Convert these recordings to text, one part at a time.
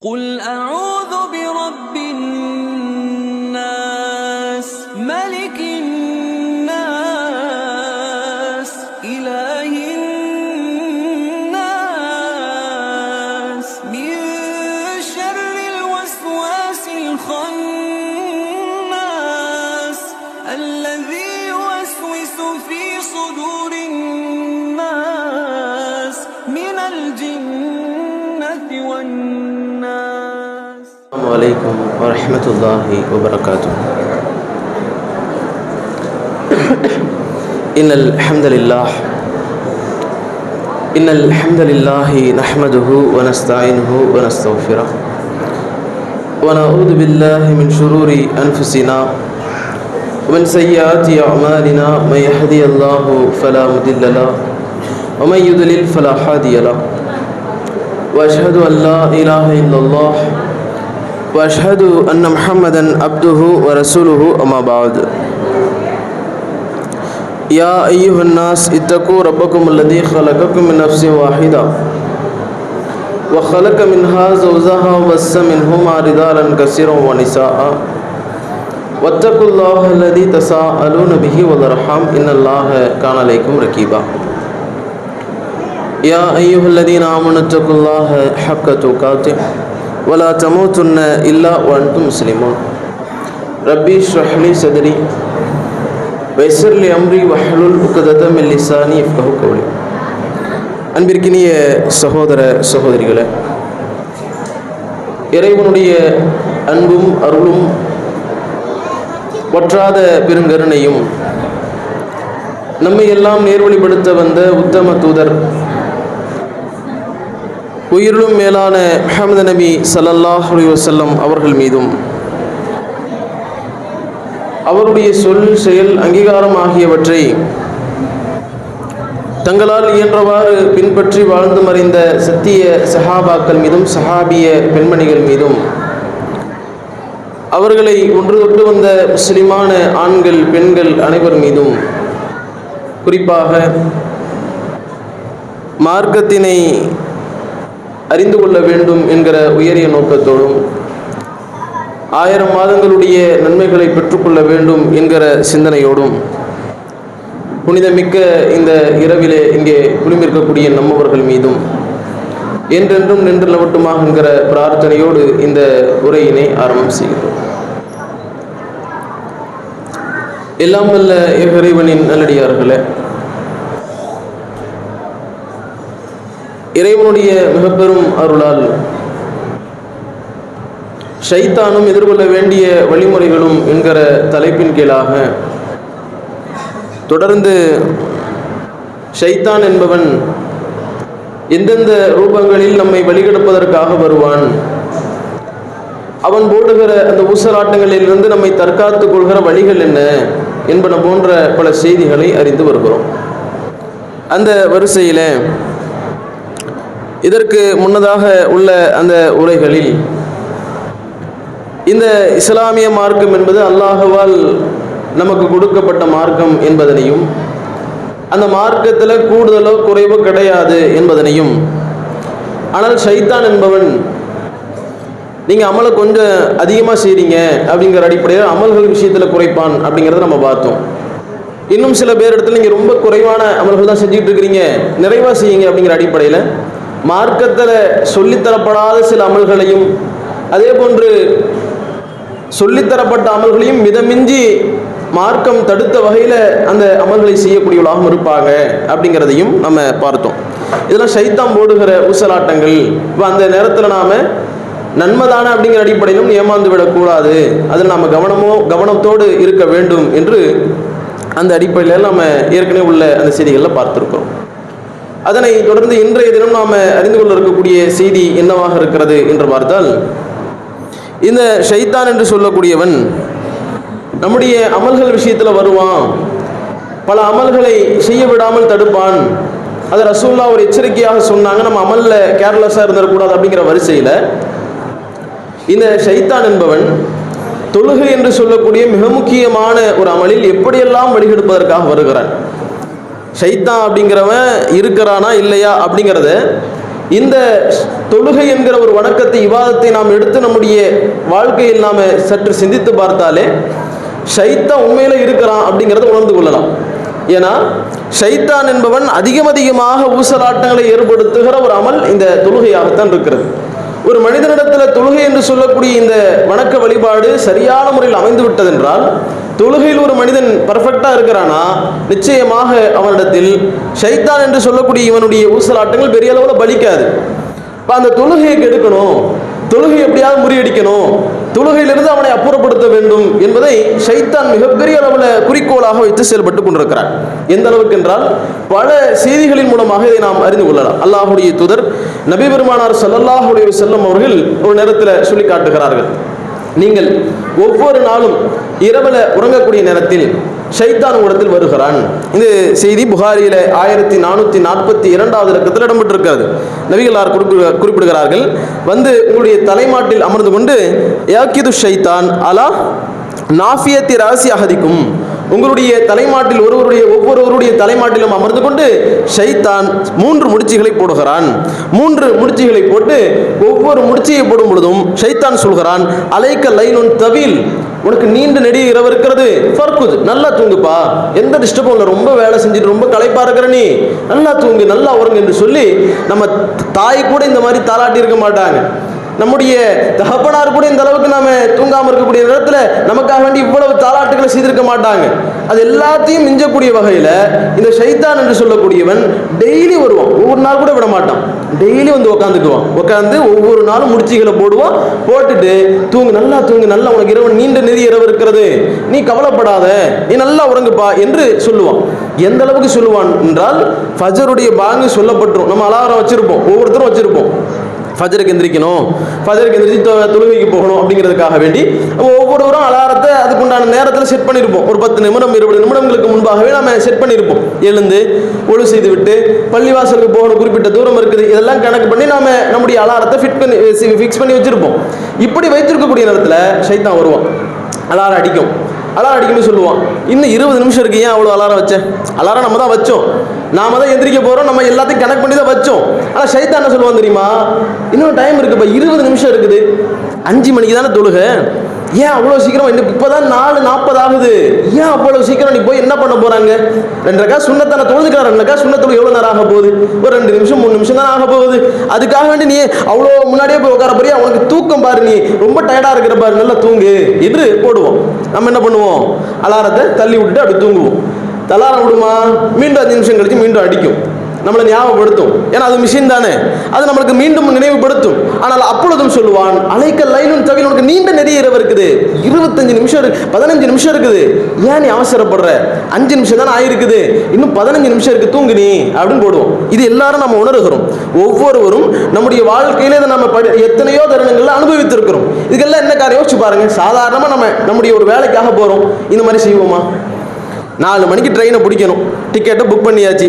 قل أعوذ برب الناس ملك الناس إله الناس من شر الوسواس الخناس الذي يوسوس في صدور الناس من الجنة والناس. السلام عليكم ورحمة الله وبركاته. إن الحمد لله نحمده ونستعينه ونستغفره ونعوذ بالله من شرور أنفسنا ومن سيئات أعمالنا من يهدي الله فلا مضل له ومن يضلل فلا هادي له وأشهد أن لا إله إلا الله وأشهد أن محمدًا عبده ورسوله أما بعد. يا أيها الناس اتقوا ربكم الذي خلقكم من نفس واحدة وخلق منها زوجها وبث منهما رجالا كثيرا ونساء واتقوا الله الذي تساءلون به والأرحام إن الله كان عليكم رقيبا. يا أيها الذين آمنوا اتقوا الله حق تقاته ولا تموتن إلا وأنتم مسلمون. ربي اشرح لي صدري ويسر لي أمري واحلل عقدة من لساني يفقهوا قولي. அன்பிற்கினிய சகோதர சகோதரிகளே, இறைவனுடைய அன்பும் அருளும் வற்றாத பெருங்கருணையும் நம்மை எல்லாம் நேர்வழிப்படுத்த வந்த உத்தம தூதர் உயிரிலும் மேலான முஹம்மது நபி ஸல்லல்லாஹு அலைஹி வஸல்லம் அவர்கள் மீதும் அவருடைய சொல் செயல் அங்கீகாரம் ஆகியவற்றை தங்களால் இயன்றவாறு பின்பற்றி வாழ்ந்து மறைந்த சத்திய சஹாபாக்கள் மீதும் சஹாபிய பெண்மணிகள் மீதும் அவர்களை ஒன்று தொட்டு வந்த முஸ்லிமான ஆண்கள் பெண்கள் அனைவர் மீதும் குறிப்பாக மார்க்கத்தினை அறிந்து கொள்ள வேண்டும் என்கிற உயரிய நோக்கத்தோடும் 1000 மாதங்களுடைய நன்மைகளை பெற்றுக்கொள்ள வேண்டும் என்கிற சிந்தனையோடும் புனிதமிக்க இந்த இரவிலே இங்கே குழுமிருக்கக்கூடிய நம்மவர்கள் மீதும் என்றென்றும் நின்று நிலவட்டுமாக என்கிற பிரார்த்தனையோடு இந்த உரையினை ஆரம்பம் செய்கிறோம். எல்லாம் வல்ல இறைவனின் நல்லடியார்களே, இறைவனுடைய மிகப்பெரும் அருளால் ஷைத்தானும் எதிர்கொள்ள வேண்டிய வழிமுறைகளும் என்கிற தலைப்பின் கீழாக தொடர்ந்து ஷைத்தான் என்பவன் எந்தெந்த ரூபங்களில் நம்மை வழிகெடுப்பதற்காக வருவான், அவன் போடுகிற அந்த ஊசலாட்டங்களிலிருந்து நம்மை தற்காத்துக் கொள்கிற வழிகள் என்ன என்பன போன்ற பல செய்திகளை அறிந்து வருகிறோம். அந்த வரிசையில் இதற்கு முன்னதாக உள்ள அந்த உரைகளில் இந்த இஸ்லாமிய மார்க்கம் என்பது அல்லாஹ்வால் நமக்கு கொடுக்கப்பட்ட மார்க்கம் என்பதனையும் அந்த மார்க்கத்தில் கூடுதலோ குறைவோ கிடையாது என்பதனையும், ஆனால் ஷைத்தான் என்பவன் நீங்கள் அமலை கொஞ்சம் அதிகமாக செய்கிறீங்க அப்படிங்கிற அடிப்படையில் அமல்கள் விஷயத்தில் குறைப்பான் அப்படிங்கிறத நம்ம பார்த்தோம். இன்னும் சில பேர் இடத்துல நீங்கள் ரொம்ப குறைவான அமல்கள் தான் செஞ்சுட்டு இருக்கிறீங்க, நிறைவாக செய்யுங்க அப்படிங்கிற அடிப்படையில் மார்க்கத்தில் சொல்லித்தரப்படாத சில அமல்களையும் அதே போன்று சொல்லித்தரப்பட்ட அமல்களையும் மிதமிஞ்சி மார்க்கம் தடுத்த வகையில் அந்த அமல்களை செய்யக்கூடியவர்களாகவும் இருப்பாங்க அப்படிங்கிறதையும் நம்ம பார்த்தோம். இதெல்லாம் ஷைத்தான் போடுகிற ஊசலாட்டங்கள். இப்போ அந்த நேரத்தில் நாம் நன்மைதான அப்படிங்கிற அடிப்படையிலும் ஏமாந்து விடக்கூடாது, அதில் நாம் கவனத்தோடு இருக்க வேண்டும் என்று அந்த அடிப்படையில் நாம் ஏற்கனவே உள்ள அந்த செய்திகளில் பார்த்துருக்கிறோம். அதனை தொடர்ந்து இன்றைய தினம் நாம் அறிந்து கொள்ள இருக்கக்கூடிய செய்தி என்னவாக இருக்கிறது என்று பார்த்தால், இந்த ஷைத்தான் என்று சொல்லக்கூடியவன் நம்முடைய அமல்கள் விஷயத்தில் வருவான், பல அமல்களை செய்ய விடாமல் தடுப்பான். அதை ரசூலுல்லாஹ் ஒரு எச்சரிக்கையாக சொன்னாங்க, நம்ம அமலில் கேர்லெஸ்ஸாக இருந்துடக்கூடாது அப்படிங்கிற வரிசையில் இந்த ஷைத்தான் என்பவன் தொழுகை என்று சொல்லக்கூடிய மிக முக்கியமான ஒரு அமலில் எப்படியெல்லாம் வழிகெடுப்பதற்காக வருகிறான். ஷைத்தான் அப்படிங்கிறவன் இருக்கிறானா இல்லையா அப்படிங்கிறத இந்த தொழுகை என்கிற ஒரு வணக்கத்தை, இபாதத்தை நாம் எடுத்து நம்முடைய வாழ்க்கையில் நாம் சற்று சிந்தித்து பார்த்தாலே ஷைத்தான் உண்மையில இருக்கிறான் அப்படிங்கிறத உணர்ந்து கொள்ளலாம். ஏன்னா ஷைத்தான் என்பவன் அதிகமாக ஊசலாட்டங்களை ஏற்படுத்துகிற ஒரு அமல் இந்த தொழுகையாகத்தான் இருக்கிறது. ஒரு மனிதனிடத்தில் தொழுகை என்று சொல்லக்கூடிய இந்த வணக்க வழிபாடு சரியான முறையில் அமைந்து விட்டதென்றால், தொழுகையில் ஒரு மனிதன் பர்ஃபெக்டாக இருக்கிறானா நிச்சயமாக அவனிடத்தில் ஷைத்தான் என்று சொல்லக்கூடிய இவனுடைய ஊசலாட்டங்கள் பெரிய அளவில் பலிக்காது. இப்போ அந்த தொழுகையை கெடுக்கணும், தொழுகை எப்படியாவது முறியடிக்கணும், தொழுகையிலிருந்து அவனை அப்புறப்படுத்த வேண்டும் என்பதை ஷைத்தான் மிகப்பெரிய அளவில் குறிக்கோளாக வைத்து செயல்பட்டு கொண்டிருக்கிறார். எந்த அளவுக்கு என்றால் பல செய்திகளின் மூலமாக இதை நாம் அறிந்து கொள்ளலாம். அல்லாஹுடைய தூதர் நபி பெருமானார் ஸல்லல்லாஹு அலைஹி வஸல்லம் அவர்கள் ஒரு நேரத்தில் சொல்லி காட்டுகிறார்கள், நீங்கள் ஒவ்வொரு நாளும் இரவில் உறங்கக்கூடிய நேரத்தில் ஷைத்தான் உங்களிடத்தில் வருகிறான். இந்த செய்தி புகாரியில 1442வது இலக்கத்தில் இடம்பெற்றிருக்கிறது. நபிகளார் குறிப்பிடுகிறார்கள், வந்து உங்களுடைய தலைமாட்டில் அமர்ந்து கொண்டு யாக்கிது ஷைத்தான் அலா நாஃபியத்தி ராசி அகதிக்கும், உங்களுடைய தலைமாட்டில் ஒவ்வொருவருடைய தலைமாட்டிலும் அமர்ந்து கொண்டு ஷைத்தான் 3 முடிச்சுகளை போடுகிறான். 3 முடிச்சுகளை போட்டு ஒவ்வொரு முடிச்சையை போடும் பொழுதும் ஷைத்தான் சொல்கிறான், அலைக்க லைலுன் தவில், உனக்கு நீண்ட நெடிய இரவு இருக்கிறது, ஃபர்குத், நல்லா தூங்குப்பா, எந்த டிஸ்டர்பும் இல்லை, ரொம்ப வேலை செஞ்சுட்டு ரொம்ப களைப்பா இருக்கிற நீ, நல்லா தூங்கு, நல்லா உறங்கு என்று சொல்லி நம்ம தாய் கூட இந்த மாதிரி தாளாட்டி இருக்க மாட்டாங்க. நம்முடைய தகப்பனார் கூட இந்த அளவுக்கு நாம தூங்காமல் இருக்கக்கூடிய நேரத்தில் நமக்காக வேண்டி இவ்வளவு தாளாட்டுகளை செய்திருக்க மாட்டாங்க. அது எல்லாத்தையும் மிஞ்சக்கூடிய வகையில் இந்த ஷைத்தான் என்று சொல்லக்கூடியவன் டெய்லி வருவான், ஒவ்வொரு நாள் கூட விட மாட்டான், டெய்லி வந்து உட்காந்து ஒவ்வொரு நாளும் முடிச்சுகளை போடுவான், போட்டுட்டு தூங்கு, நல்லா தூங்கு, நல்லா உனக்கு இரவு நீண்ட நெறிய இரவு இருக்கிறது, நீ கவலைப்படாத, நீ நல்லா உறங்குப்பா என்று சொல்லுவான். எந்த அளவுக்கு சொல்லுவான் என்றால் ஃபஜருடைய பாங்கு சொல்லப்பட்டுரும், நம்ம அலாரம் வச்சிருப்போம், ஒவ்வொருத்தரும் வச்சிருப்போம், ஃபஜருக்கு எந்திரிக்கணும், ஃபஜருக்கு எந்திரிச்சு தொழுகைக்கு போகணும் அப்படிங்கிறதுக்காக வேண்டி ஒவ்வொருவரும் அலாரத்தை அதுக்குண்டான நேரத்தில் செட் பண்ணியிருப்போம். ஒரு 10 நிமிடம் 20 நிமிடங்களுக்கு முன்பாகவே நம்ம செட் பண்ணியிருப்போம். எழுந்து ஒழு செய்து விட்டு பள்ளிவாசலுக்கு போகணும், குறிப்பிட்ட தூரம் இருக்குது, இதெல்லாம் கணக்கு பண்ணி நாம நம்முடைய அலாரத்தை ஃபிக்ஸ் பண்ணி வச்சிருப்போம். இப்படி வைத்திருக்கக்கூடிய நேரத்தில் ஷைத்தான் வருவான், அலாரம் அடிக்கும், அலாரம் அடிக்கும்போது சொல்லுவான், இன்னும் 20 நிமிஷம் இருக்கு, ஏன் அவ்வளோ அலாரம் வச்சேன், அலாரம் நம்ம தான் வச்சோம், நாம தான் எந்திரிக்க போறோம், நம்ம எல்லாத்தையும் கனெக்ட் பண்ணி தான் வச்சோம். ஆனால் ஷைத்தான் என்ன சொல்லுவான் தெரியுமா, இன்னும் டைம் இருக்குப்பா, 20 நிமிஷம் இருக்குது, 5 மணிக்கு தானே தொழுகை, ஏன் அவ்வளோ சீக்கிரம், இப்போதான் 4:40 ஆகுது, ஏன் அவ்வளோ சீக்கிரம் நீ போய் என்ன பண்ண போறாங்க, 2 ரக்கா சுன்னத்தான தொழுதுக்கிறார், 2 ரக்கா சுன்னத்தொழு எவ்வளோ நேரம் ஆக போகுது, ஒரு 2 நிமிஷம் 3 நிமிஷம் தான் ஆக போகுது, அதுக்காக வேண்டி நீ அவ்வளோ முன்னாடியே போய் உட்கார போறியா, உனக்கு தூக்கம் பாரு, நீ ரொம்ப டயர்டா இருக்கிற பாரு, நல்லா தூங்கு என்று போடுவோம். நம்ம என்ன பண்ணுவோம், அலாரத்தை தள்ளி விட்டுட்டு அப்படி தூங்குவோம். அலாரம் விடுமா, மீண்டும் 5 நிமிஷம் கழிச்சு மீண்டும் அடிக்கும், நம்மளை ஞாபகப்படுத்தும், ஏன்னா அது மிஷின் தானே, அது நம்மளுக்கு மீண்டும் நினைவுபடுத்தும். ஆனால் அப்பொழுதும் சொல்லுவான், அலைக்க லைனும் தவிர உனக்கு நீண்ட நெறிய இரவு இருக்குது, 25 நிமிஷம் இருக்கு, 15 நிமிஷம் இருக்குது, ஏன் நீ அவசரப்படுற, 5 நிமிஷம் தானே ஆயிருக்குது, இன்னும் 15 நிமிஷம் இருக்கு, தூங்கு நீ அப்படின்னு போடுவோம். இது எல்லாரும் நம்ம உணர்கிறோம், ஒவ்வொருவரும் நம்முடைய வாழ்க்கையில இதை நம்ம எத்தனையோ தருணங்கள்ல அனுபவித்திருக்கிறோம். இதுக்கெல்லாம் என்ன காரியம் யோசிச்சு பாருங்க. சாதாரணமா நம்முடைய ஒரு வேலைக்காக போறோம், இந்த மாதிரி செய்வோமா, 4 மணிக்கு ட்ரெயினை பிடிக்கணும், டிக்கெட்டை புக் பண்ணியாச்சு,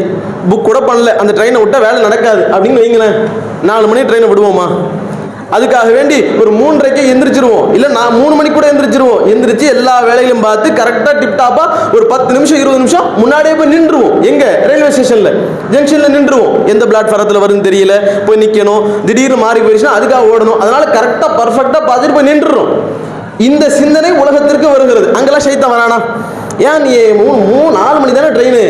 புக் கூட பண்ணல, அந்த ட்ரெயினை விட்டால் வேலை நடக்காது அப்படின்னு வைங்களேன், 4 மணிக்கு ட்ரெயினை விடுவோமா, அதுக்காக வேண்டி ஒரு 3:30க்கே எந்திரிச்சிருவோம், இல்லை நான் 3 மணிக்கு கூட எந்திரிச்சிருவோம், எந்திரிச்சு எல்லா வேலைகளும் பார்த்து கரெக்டாக டிப்டாப்பா ஒரு 10 நிமிஷம் 20 நிமிஷம் முன்னாடியே போய் நின்றுவோம். எங்க, ரயில்வே ஸ்டேஷன்ல ஜங்ஷன்ல நின்றுவோம், எந்த பிளாட்ஃபாரத்தில் வருதுன்னு தெரியல, போய் நிற்கணும், திடீர்னு மாறி போயிடுச்சுன்னா அதுக்காக ஓடணும், அதனால கரெக்டாக பர்ஃபெக்டாக பார்த்துட்டு போய் நின்றுறோம். இந்த சிந்தனை உலகத்திற்கு வருகிறது. அங்கெல்லாம் ஷைத்தான் வரானா, ஏன் நீ 4 மணி தானே ட்ரெயின்,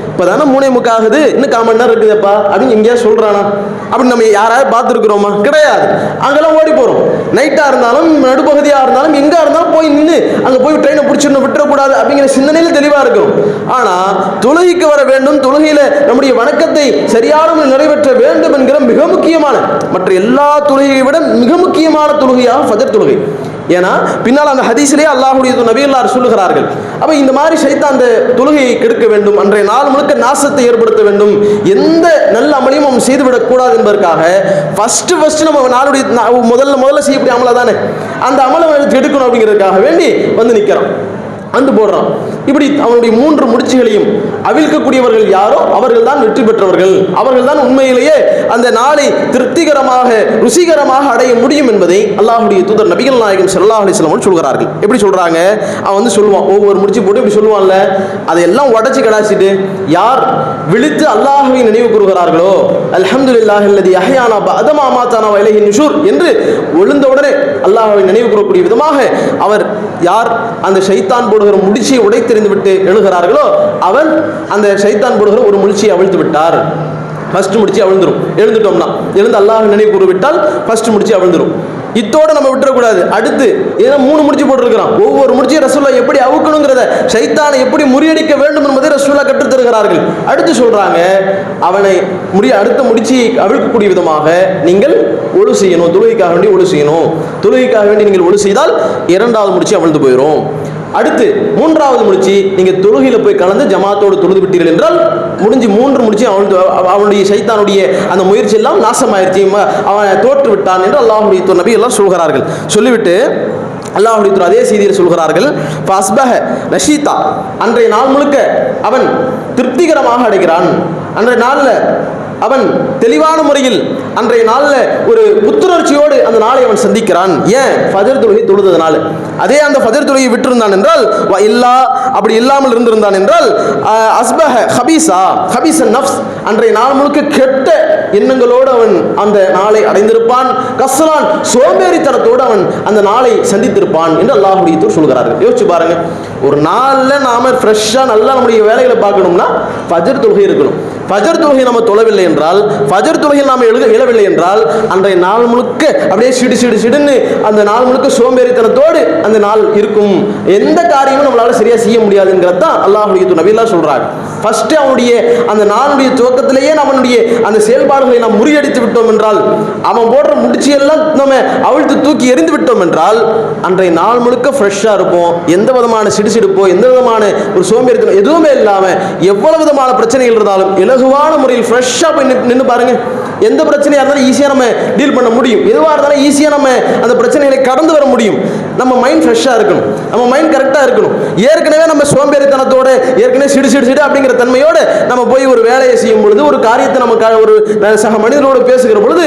இப்போ தானே 3:45 ஆகுது, இன்னும் 1/4 மணி நேரம் இருக்குதுப்பா அப்படின்னு எங்கேயா சொல்கிறானா, அப்படின்னு நம்ம யாராவது பார்த்துருக்குறோமா, கிடையாது. அங்கெல்லாம் ஓடி போகிறோம், நைட்டாக இருந்தாலும் நடுப்பகுதியாக இருந்தாலும் எங்கே இருந்தாலும் போய் நின்று அங்கே போய் ட்ரெயினை பிடிச்சிடணும், விட்டுறக்கூடாது அப்படிங்கிற சிந்தனையில் தெளிவாக இருக்கிறோம். ஆனால் தொழுகைக்கு வர வேண்டும், தொழுகையில் நம்முடைய வணக்கத்தை சரியான நிறைவேற்ற வேண்டும் என்கிற மிக முக்கியமான, மற்ற எல்லா தொழுகையை விட மிக முக்கியமான தொழுகையாக ஃபஜர் தொழுகை. ஏன்னா பின்னால் அந்த ஹதீஸிலே அல்லாஹ்வுடைய நபிகளார் சொல்லுகிறார்கள், அப்ப இந்த மாதிரி ஷைத்தான் அந்த தொழுகையை கெடுக்க வேண்டும், அன்றைய நாள் முழுக்க நாசத்தை ஏற்படுத்த வேண்டும், எந்த நல்ல அமலையும் நம்ம செய்துவிடக் கூடாது என்பதற்காக ஃபர்ஸ்ட் நம்ம நாளுடைய முதல்ல செய்யக்கூடிய அமலை தானே, அந்த அமலை எடுக்கணும் அப்படிங்கிறதுக்காக வேண்டி வந்து நிற்கிறோம், வந்து போடுறோம். இப்படி அவனுடைய 3 முடிச்சுகளையும் அவிழ்க்கக்கூடியவர்கள் யாரோ அவர்கள் தான் வெற்றி பெற்றவர்கள், அவர்கள் தான் உண்மையிலேயே அந்த நாளை திருப்திகரமாக ருசிகரமாக அடைய முடியும் என்பதை அல்லாஹ்வுடைய தூதர் நபிகள் நாயகம் ஸல்லல்லாஹு அலைஹி வஸல்லம் சொல்கிறார்கள். எப்படி சொல்றாங்க? அவன் வந்து சொல்லுவான், ஒவ்வொரு முடிச்சு போட்டு இப்படி சொல்லுவான்ல, அதையெல்லாம் உடைச்சு கடாச்சிட்டு யார் விழித்து அல்லாஹ்வை நினைவு கூறுகிறார்களோ, அல்ஹம்துலில்லாஹி அல்லதி அஹ்யானா பஅத மா அமாதனா வ இலைஹி நுஷூர் என்று விழுந்தவுடனே அல்லாஹ்வை நினைவு கூறக்கூடிய விதமாக அவர் யார் அந்த ஷைத்தான் போடுகிற முடிச்சை உடைத்தெறிந்து விட்டு எழுகிறார்களோ அவன் அந்த ஷைத்தான் போடுகிற ஒரு முடிச்சை அவிழ்த்து விட்டார். ஃபர்ஸ்ட் முடிச்சு அவிழ்ந்துரும். எழுந்துட்டோம்னா எழுந்து அல்லாஹ் நினைவு கூறவிட்டால் ஃபர்ஸ்ட் முடிச்சு அவிழ்ந்துரும். இத்தோட நம்ம விட்டுறக்கூடாது. அடுத்து ஏன்னா 3 முடிச்சு போட்டுருக்கிறான். ஒவ்வொரு முடிச்சையும் ரசூலுல்லாஹ் எப்படி அவுக்கணுங்கிறத, ஷைத்தானை எப்படி முறியடிக்க வேண்டும் என்பதை ரசூலுல்லாஹ் கற்றுத் தருகிறார்கள். அடுத்து சொல்றாங்க, அவனை அடுத்த முடிச்சு அவிழ்க்கக்கூடிய விதமாக நீங்கள் ஒழு செய்யணும், தொழுகைக்காக வேண்டி ஒழு செய்யணும். தொழுகைக்காக வேண்டி நீங்கள் ஒழு செய்தால் 2வது முடிச்சு அவிழ்ந்து போயிடும். அடுத்து 3வது முடிச்சு நீங்க தொழுகையில போய் கலந்து ஜமாத்தோடு தொழுது விட்டீர்கள் என்றால் முடிஞ்சு 3 முடிச்சு அவனுடைய ஷைத்தானுடைய அந்த முயற்சி எல்லாம் நாசமாயிருச்சு, அவன் தோற்று விட்டான் என்று அல்லாஹ்வுடைய நபி எல்லாம் சொல்கிறார்கள். சொல்லிவிட்டு அல்லாஹ்வுடைய அதே செய்தியில் சொல்கிறார்கள், ஃபஸ்பஹ நஷீதா, அன்றைய நாள் முழுக்க அவன் திருப்திகரமாக அடைகிறான். அன்றைய நாள்ல அவன் தெளிவான முறையில் அன்றைய நாளில் ஒரு புத்துணர்ச்சியோடு அந்த நாளை அவன் சந்திக்கிறான். ஏன்? ஃபஜர் தொழுகை தொழுததனால. அதே அந்த ஃபஜர் தொழுகையை விட்டிருந்தான் என்றால், இல்லா அப்படி இல்லாமல் இருந்திருந்தான் என்றால், அஸ்பஹ ஹபீஸா ஹபீஸ நஃப்ஸ், அன்றைய நாள் முழுக்க கெட்ட எண்ணங்களோடு அவன் அந்த நாளை அடைந்திருப்பான். கஸ்லான் சோம்பேறித்தனத்தோடு அவன் அந்த நாளை சந்தித்திருப்பான் என்று அல்லாஹ்வுடைய தூதர் சொல்கிறார்கள். யோசிச்சு பாருங்க, ஒரு நாளில் நாம ஃப்ரெஷ்ஷாக நல்லா நம்முடைய வேலைகளை பார்க்கணும்னா ஃபஜர் தொழுகை இருக்கணும். ஃபஜர் தொழுகை நம்ம தொழவில்லை என்றால், ஃபஜர் தொழுகையில் நாம் எழவில்லை என்றால் அன்றைய நாள் முழுக்க அப்படியே சிடுன்னு அந்த நாள் முழுக்க சோம்பேறித்தனத்தோடு அந்த நாள் இருக்கும். எந்த காரியமும் நம்மளால சரியா செய்ய முடியாதுங்கிறது தான் அல்லாஹ்வுடைய நபியெல்லாம் சொல்றாங்க. ஃபர்ஸ்ட் அவனுடைய அந்த நாளுடைய துவக்கத்திலேயே நம்மளுடைய அந்த செயல்பாடுகளை நாம் முறியடித்து விட்டோம் என்றால், அவன் போடுற முடிச்சியெல்லாம் நம்ம அவிழ்த்து தூக்கி எறிந்து விட்டோம் என்றால் அன்றைய நாள் முழுக்க ஃப்ரெஷ்ஷாக இருப்போம். எந்த விதமான சிடுசிடுப்போ எந்த விதமான ஒரு சோம்பேறித்தனம் எதுவுமே இல்லாமல் எவ்வளவு விதமான பிரச்சனைகள் இருந்தாலும் இலகுவான முறையில் ஃப்ரெஷ்ஷாக போய் நின்று பாருங்க. எந்த பிரச்சனையாக இருந்தாலும் ஈஸியாக நம்ம டீல் பண்ண முடியும். எதுவாக இருந்தாலும் ஈஸியாக நம்ம அந்த பிரச்சனைகளை கடந்து வர முடியும். நம்ம மைண்ட் ஃப்ரெஷ்ஷாக இருக்கணும், நம்ம மைண்ட் கரெக்டாக இருக்கணும். ஏற்கனவே நம்ம சோம்பேறித்தனத்தோடு ஏற்கனவே சிடு அப்படிங்கிற தன்மையோடு நம்ம போய் ஒரு வேலையை செய்யும் பொழுது, ஒரு காரியத்தை நம்ம ஒரு சக மனிதரோடு பேசுகிற பொழுது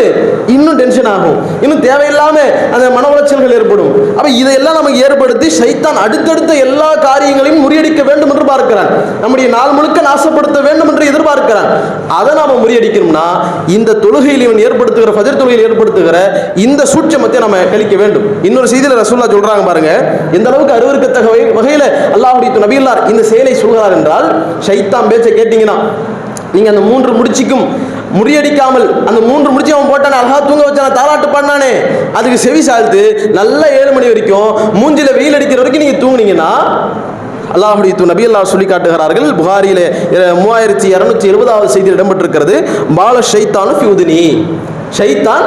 இன்னும் டென்ஷன் ஆகும், இன்னும் தேவையில்லாமல் அந்த மன உளைச்சல்கள் ஏற்படும். அப்போ இதையெல்லாம் நமக்கு ஏற்படுத்தி ஷைத்தான் அடுத்தடுத்த எல்லா காரியங்களையும் முறியடிக்க வேண்டும் என்று பார்க்கிறான். நம்முடைய நாள் முழுக்க நாசப்படுத்த வேண்டும் என்று எதிர்பார்க்கிறான். அதை நாம முறியடிக்கணும்னா இந்த தொழுகையில் இவன் ஏற்படுத்துகிற ஃபஜர் தொழுகையில் ஏற்படுத்துகிற இந்த சூட்சமத்தை நம்ம கழிக்க வேண்டும். இன்னொரு செய்தியில் ரசூலுல்லாஹ் சொல்றாங்க பாருங்க, எந்த அளவுக்கு அருவருக்கத்தக்க வகையில் அல்லாஹ்வுடைய நபியல்லார் இந்த செயலை சொல்கிறார் என்றால், ஷைத்தான் பேச்சை கேட்டீங்கன்னா நீங்க அந்த 3 முடிச்சுக்கும் முறியடிக்காமல் அந்த 3 முடிச்சு அவன் போட்டானே, அழகா தூங்க வச்சான, தாலாட்டு பண்ணானே, அதுக்கு செவி சாழ்த்து நல்லா 7 மணி வரைக்கும் மூஞ்சில வெயில் அடிக்கிற வரைக்கும் நீங்க தூங்குனீங்கன்னா அல்லாஹ்வுடைய நபி அல்லாஹ் சொல்லி காட்டுகிறார்கள். புகாரியிலே 3270வது செய்தியில் இடம்பெற்றிருக்கிறது, பால ஷைத்தானு ஃபி உதுனி, ஷைத்தான்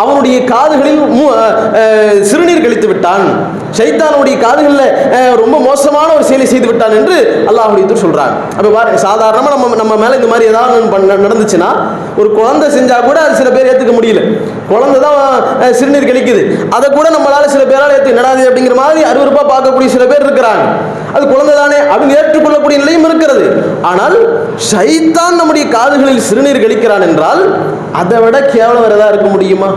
அவனுடைய காதுகளில் சிறுநீர் கழித்து விட்டான், ஷைத்தானுடைய காதுகளில் ரொம்ப மோசமான ஒரு செயலை செய்து விட்டான் என்று அல்லாஹ்வுடைய தூதர் சொல்றாங்க. அப்போ பாருங்க, சாதாரணமாக நம்ம மேலே இந்த மாதிரி ஏதாவது நடந்துச்சுன்னா, ஒரு குழந்தை செஞ்சா கூட அது சில பேர் ஏற்றுக்க முடியல. குழந்தை தான் சிறுநீர் கழிக்குது, அதை கூட நம்மளால சில பேரால் ஏற்று நடாது அப்படிங்கிற மாதிரி அருவருப்பாக பார்க்கக்கூடிய சில பேர் இருக்கிறாங்க. அது குழந்தை தானே அப்படின்னு ஏற்றுக்கொள்ளக்கூடிய நிலையும் இருக்கிறது. ஆனால் ஷைத்தான் நம்முடைய காதுகளில் சிறுநீர் கழிக்கிறான் என்றால் அதை விட கேவலம் வேற ஏதாவது இருக்க முடியுமா?